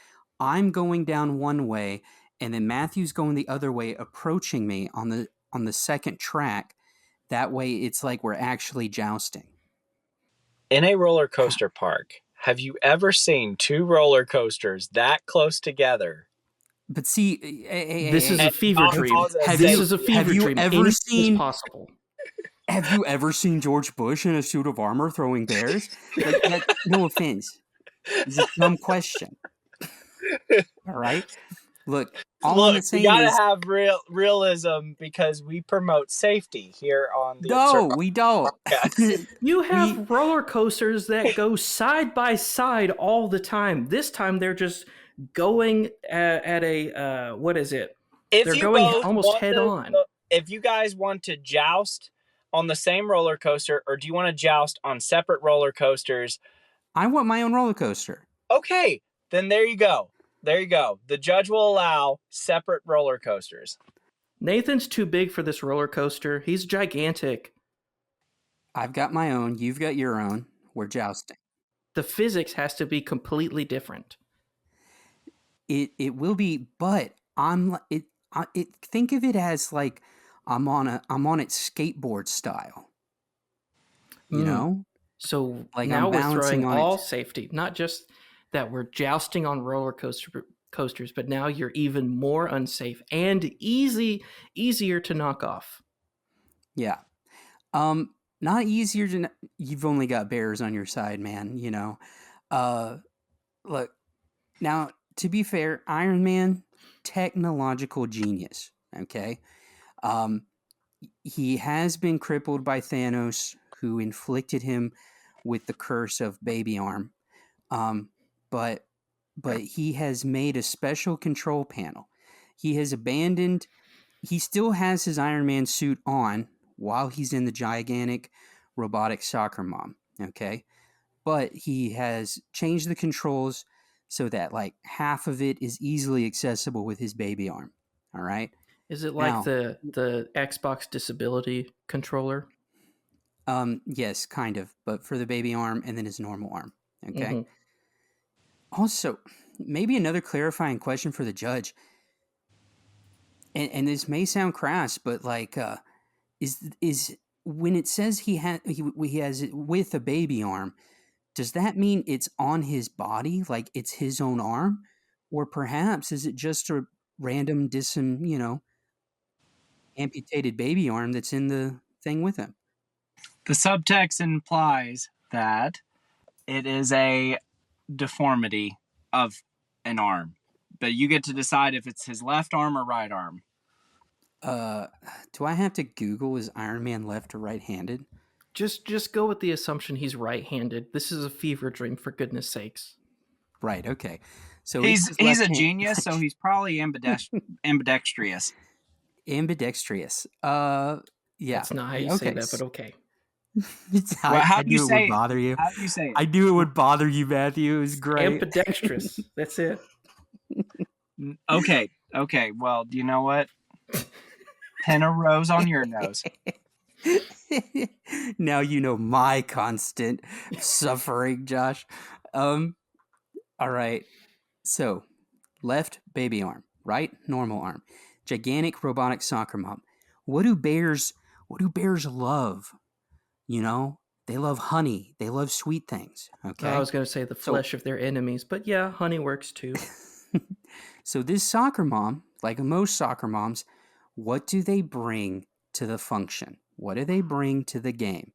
I'm going down one way, and then Matthew's going the other way, approaching me on the second track. That way, it's like we're actually jousting. In a roller coaster park, have you ever seen two roller coasters that close together? But see, this is a fever dream. This is a fever dream. Have you ever seen possible? Have you ever seen George Bush in a suit of armor throwing bears? No offense. It's a dumb question. All right? Look, I'm saying you gotta have realism because we promote safety here on the No, we don't. You have roller coasters that go side by side all the time. This time they're just going at a what is it? They're going almost head on. If you guys want to joust on the same roller coaster, or do you want to joust on separate roller coasters? I want my own roller coaster. Okay, then there you go. The judge will allow separate roller coasters. Nathan's too big for this roller coaster. He's gigantic. I've got my own. You've got your own. We're jousting. The physics has to be completely different. It will be, but think of it as like I'm on it skateboard style. You know? So now we're throwing all safety, not just that were jousting on coasters, but now you're even more unsafe and easier to knock off. Yeah. Not easier to. You've only got bears on your side, man. You know. Look. Now, to be fair, Iron Man, technological genius. Okay. He has been crippled by Thanos, who inflicted him with the curse of baby arm. Um, but he has made a special control panel. He has abandoned. He still has his Iron Man suit on while he's in the gigantic robotic soccer mom. Okay, but he has changed the controls so that like half of it is easily accessible with his baby arm. All right. Is it like Now, the Xbox disability controller? Yes, kind of, but for the baby arm and then his normal arm. Okay. Mm-hmm. Also, maybe another clarifying question for the judge. And this may sound crass, but like, is when it says he has it with a baby arm, does that mean it's on his body, like it's his own arm, or perhaps is it just a random amputated baby arm that's in the thing with him? The subtext implies that it is a deformity of an arm, but you get to decide if it's his left arm or right arm. Do I have to Google is Iron Man left or right-handed? Just go with the assumption he's right-handed. This is a fever dream, for goodness sakes. Right. Okay. So he's a genius, so he's probably ambidextrous. Ambidextrous. Yeah. That's not how you say that, but okay. How do you say it? Would bother you. How do you say it? I knew it would bother you, Matthew. It was great. Ambidextrous. That's it. Okay. Well, do you know what? 10 a rose on your nose. Now you know my constant suffering, Josh. All right. So, left baby arm, right normal arm, gigantic robotic soccer mom. What do bears love? You know, they love honey. They love sweet things. Okay. I was going to say the flesh of their enemies, but yeah, honey works too. So this soccer mom, like most soccer moms, what do they bring to the function? What do they bring to the game?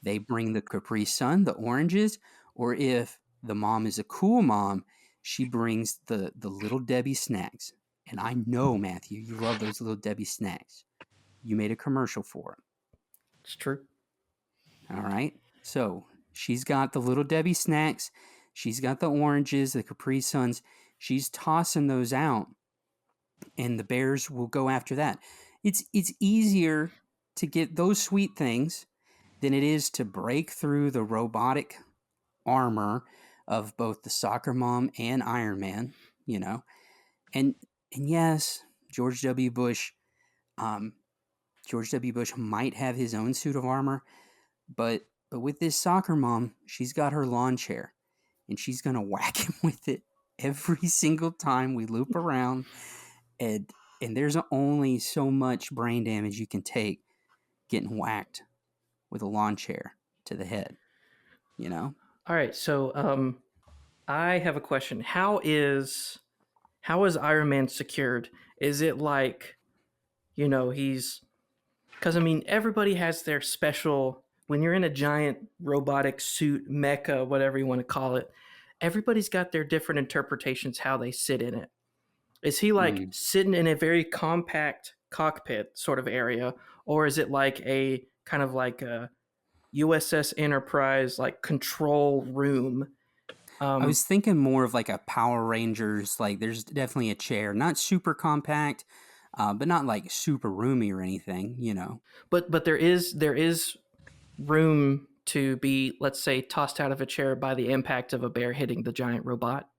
They bring the Capri Sun, the oranges, or if the mom is a cool mom, she brings the Little Debbie snacks. And I know, Matthew, you love those Little Debbie snacks. You made a commercial for them. It's true. All right. So she's got the Little Debbie snacks. She's got the oranges, the Capri Suns. She's tossing those out, and the bears will go after that. It's easier to get those sweet things than it is to break through the robotic armor of both the soccer mom and Iron Man, you know. And yes, George W. Bush might have his own suit of armor, but with this soccer mom, she's got her lawn chair, and she's gonna whack him with it every single time we loop around. And there's only so much brain damage you can take getting whacked with a lawn chair to the head, you know? All right, so I have a question. How is Iron Man secured? Is it like, he's... Because, I mean, everybody has their special... When you're in a giant robotic suit, mecha, whatever you want to call it, everybody's got their different interpretations how they sit in it. Is he like sitting in a very compact cockpit sort of area, or is it like a kind of like a USS Enterprise like control room? I was thinking more of like a Power Rangers, like there's definitely a chair, not super compact, but not like super roomy or anything, you know. But there is room to be, let's say, tossed out of a chair by the impact of a bear hitting the giant robot.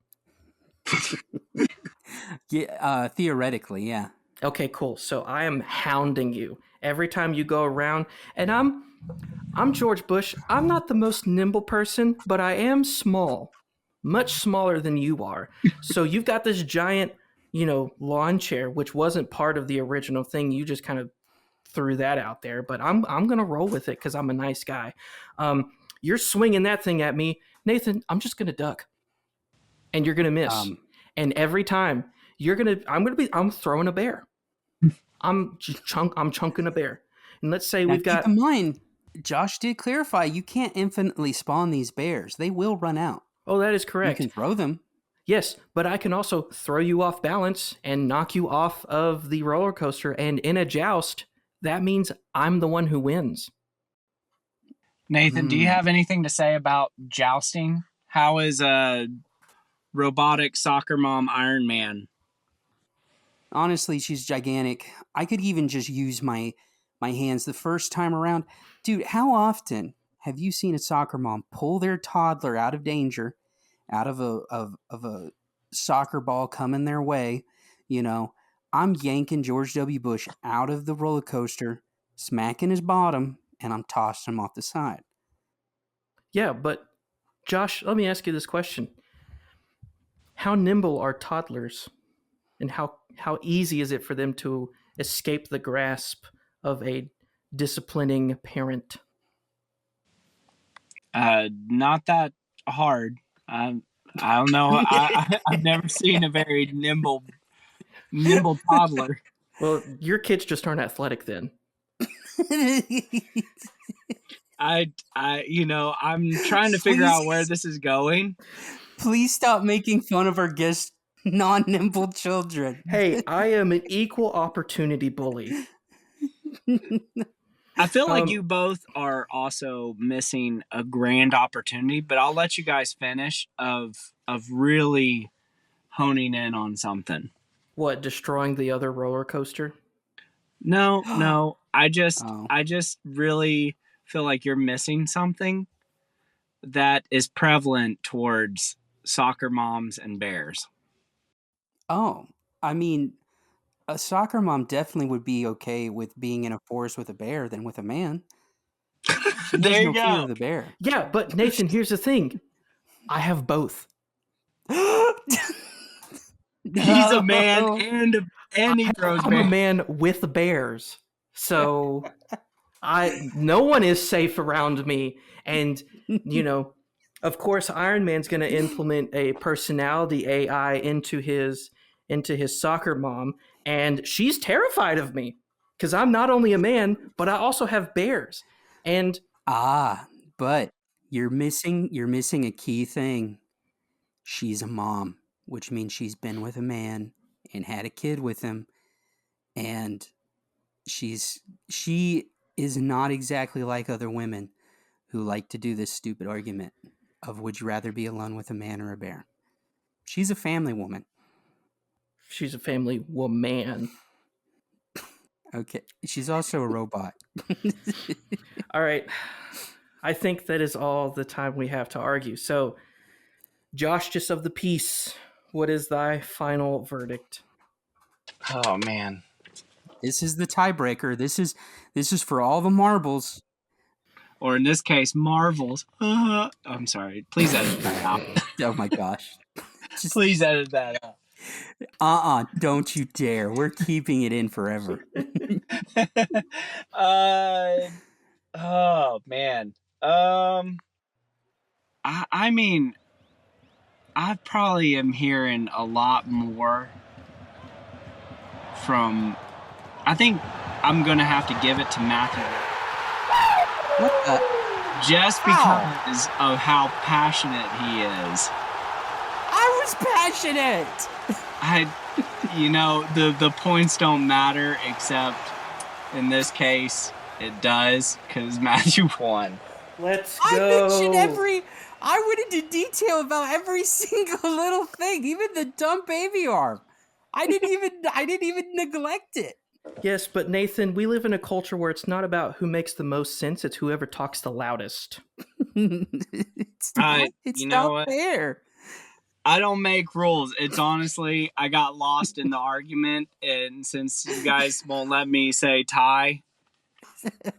Yeah, theoretically, yeah. Okay, cool. So I am hounding you every time you go around, and I'm George Bush. I'm not the most nimble person, but I am small, much smaller than you are. So you've got this giant, lawn chair, which wasn't part of the original thing. You just kind of threw that out there, but I'm gonna roll with it because I'm a nice guy. You're swinging that thing at me, Nathan. I'm just gonna duck. and you're gonna miss. And every time I'm throwing a bear. I'm chunking a bear. And let's say Now, we've got. keep in mind, Josh did clarify you can't infinitely spawn these bears. They will run out. Oh, that is You correct. can throw them. Yes, but I can also throw you off balance and knock you off of the roller coaster. And in a joust, that means I'm the one who wins. Nathan, do you have anything to say about jousting? How is a robotic soccer mom Iron Man? Honestly, she's gigantic. I could even just use my hands the first time around. Dude, how often have you seen a soccer mom pull their toddler out of danger, out of a soccer ball coming their way? You know, I'm yanking George W. Bush out of the roller coaster, smacking his bottom, and I'm tossing him off the side. Yeah, but Josh, let me ask you this question. How nimble are toddlers? And how easy is it for them to escape the grasp of a disciplining parent? Not that hard. I don't know. I've never seen a very nimble toddler. Well, your kids just aren't athletic then. I'm trying to figure out where this is going. Please stop making fun of our guest non-nimble children. Hey, I am an equal opportunity bully. I feel like you both are also missing a grand opportunity, but I'll let you guys finish of really honing in on something. What, destroying the other roller coaster? No. I just really feel like you're missing something that is prevalent towards soccer moms and bears. Oh, I mean, a soccer mom definitely would be okay with being in a forest with a bear than with a man. She There has you no fear go. of the bear. Yeah, but Nathan, here's the thing. I have both. He's a man and he throws I'm a bears. man with bears. So no one is safe around me. And, of course, Iron Man's going to implement a personality AI into his soccer mom, and she's terrified of me because I'm not only a man, but I also have bears. And but you're missing a key thing. She's a mom, which means she's been with a man and had a kid with him, and she is not exactly like other women who like to do this stupid argument of would you rather be alone with a man or a bear. She's a family woman. She's a family woman. Okay. She's also a robot. All right. I think that is all the time we have to argue. So, Joshtice of the peace, what is thy final verdict? Oh man. This is the tiebreaker. This is for all the marbles. Or in this case, marvels. I'm sorry. Please edit that out. Oh my gosh. Please edit that out. Don't you dare. We're keeping it in forever. Oh man. I mean, I probably am hearing a lot more from. I think I'm gonna have to give it to Matthew. What the? Just because of how passionate he is. I was passionate. The points don't matter, except in this case it does because Matthew won. Let's go. I went into detail about every single little thing, even the dumb baby arm. I didn't even neglect it. Yes, but Nathan, we live in a culture where it's not about who makes the most sense, it's whoever talks the loudest. It's not fair. I don't make rules. It's honestly, I got lost in the argument, and since you guys won't let me say tie,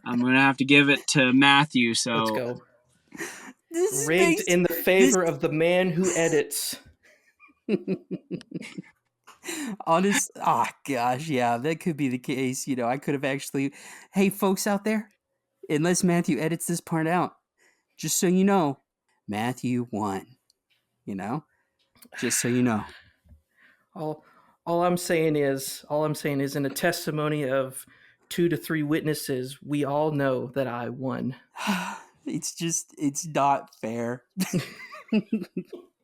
I'm going to have to give it to Matthew. So let's go. Rigged in the favor of the man who edits. Gosh, yeah, that could be the case. I could have actually, hey, folks out there, unless Matthew edits this part out, just so you know, Matthew won. Just so you know. All I'm saying is in a testimony of 2 to 3 witnesses, we all know that I won. It's not fair.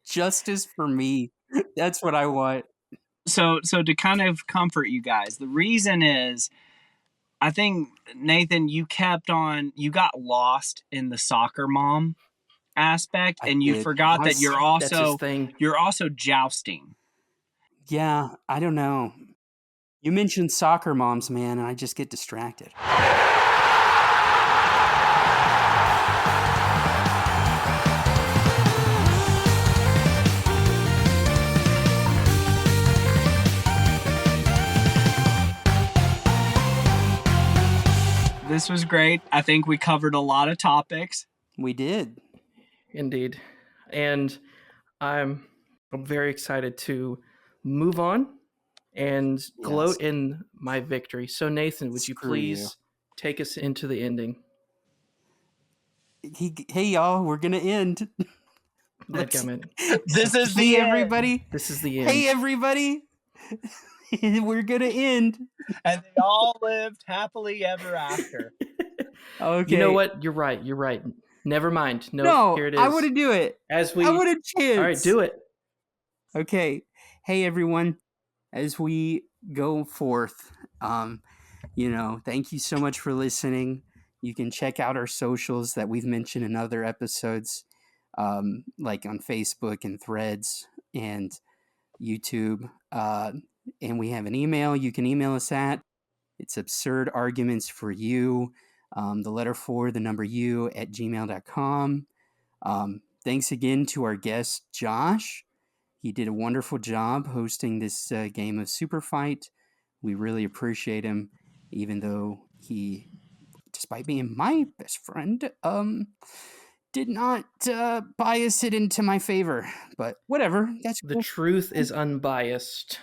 Justice for me. That's what I want. So to kind of comfort you guys, the reason is, I think, Nathan, you got lost in the soccer mom aspect, I and you did. forgot that That's his thing. you're also jousting. Yeah, I don't know. You mentioned soccer moms, man, and I just get distracted. This was great. I think we covered a lot of topics. We did. Indeed. And I'm very excited to move on and gloat in my victory. So Nathan, would you please take us into the ending? Hey y'all, we're gonna end. This is the everybody. End. This is the end. Hey everybody. We're gonna end. And they all lived happily ever after. Okay. You know what? You're right. Never mind. No, here it is. I want to do it. I want a chance. All right, do it. Okay. Hey everyone. As we go forth, thank you so much for listening. You can check out our socials that we've mentioned in other episodes, like on Facebook and Threads and YouTube. And we have an email. You can email us at, it's absurdargumentsforyou, the letter 4, the number U, at gmail.com. Thanks again to our guest, Josh. He did a wonderful job hosting this game of Superfight. We really appreciate him, even though he, despite being my best friend, did not bias it into my favor. But whatever, that's the cool. truth is unbiased.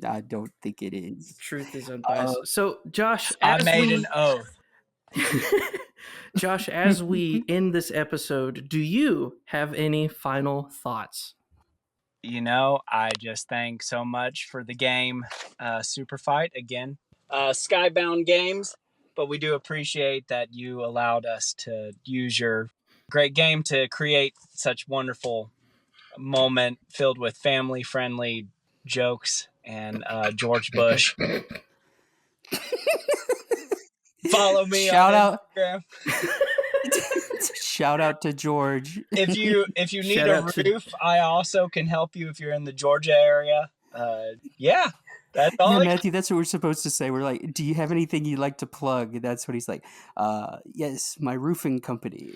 I don't think it is. The truth is unbiased. So, Josh, I made an oath. Josh, as we end this episode, do you have any final thoughts? I just thank so much for the game, Superfight, again. Skybound Games, but we do appreciate that you allowed us to use your great game to create such wonderful moment filled with family-friendly jokes and George Bush. Follow me on Instagram. Shout out to George. If you need a roof, I also can help you if you're in the Georgia area. Yeah, that's all. Yeah, Matthew, that's what we're supposed to say. We're like, do you have anything you'd like to plug? And that's what he's like. Yes, my roofing company.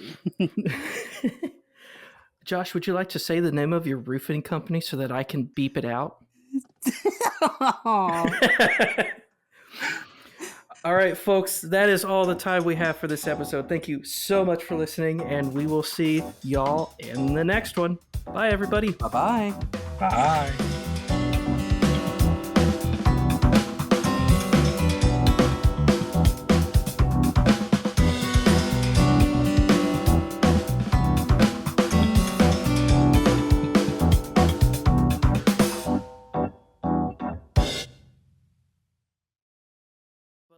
Josh, would you like to say the name of your roofing company so that I can beep it out? All right, folks, that is all the time we have for this episode. Thank you so much for listening, and we will see y'all in the next one. Bye, everybody. Bye-bye. Bye.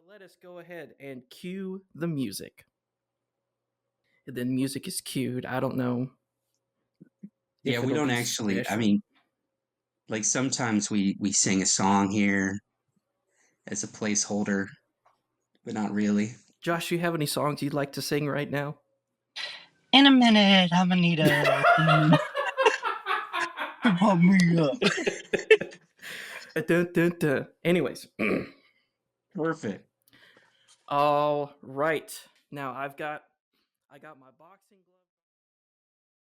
Let us go ahead and cue the music. And then music is cued. I don't know. Yeah, we don't actually. Special. I mean, like sometimes we sing a song here as a placeholder, but not really. Josh, do you have any songs you'd like to sing right now? In a minute, I'm gonna need a. Pump me up. Dun, dun, dun. Anyways. Perfect. All right. Now I got my boxing gloves.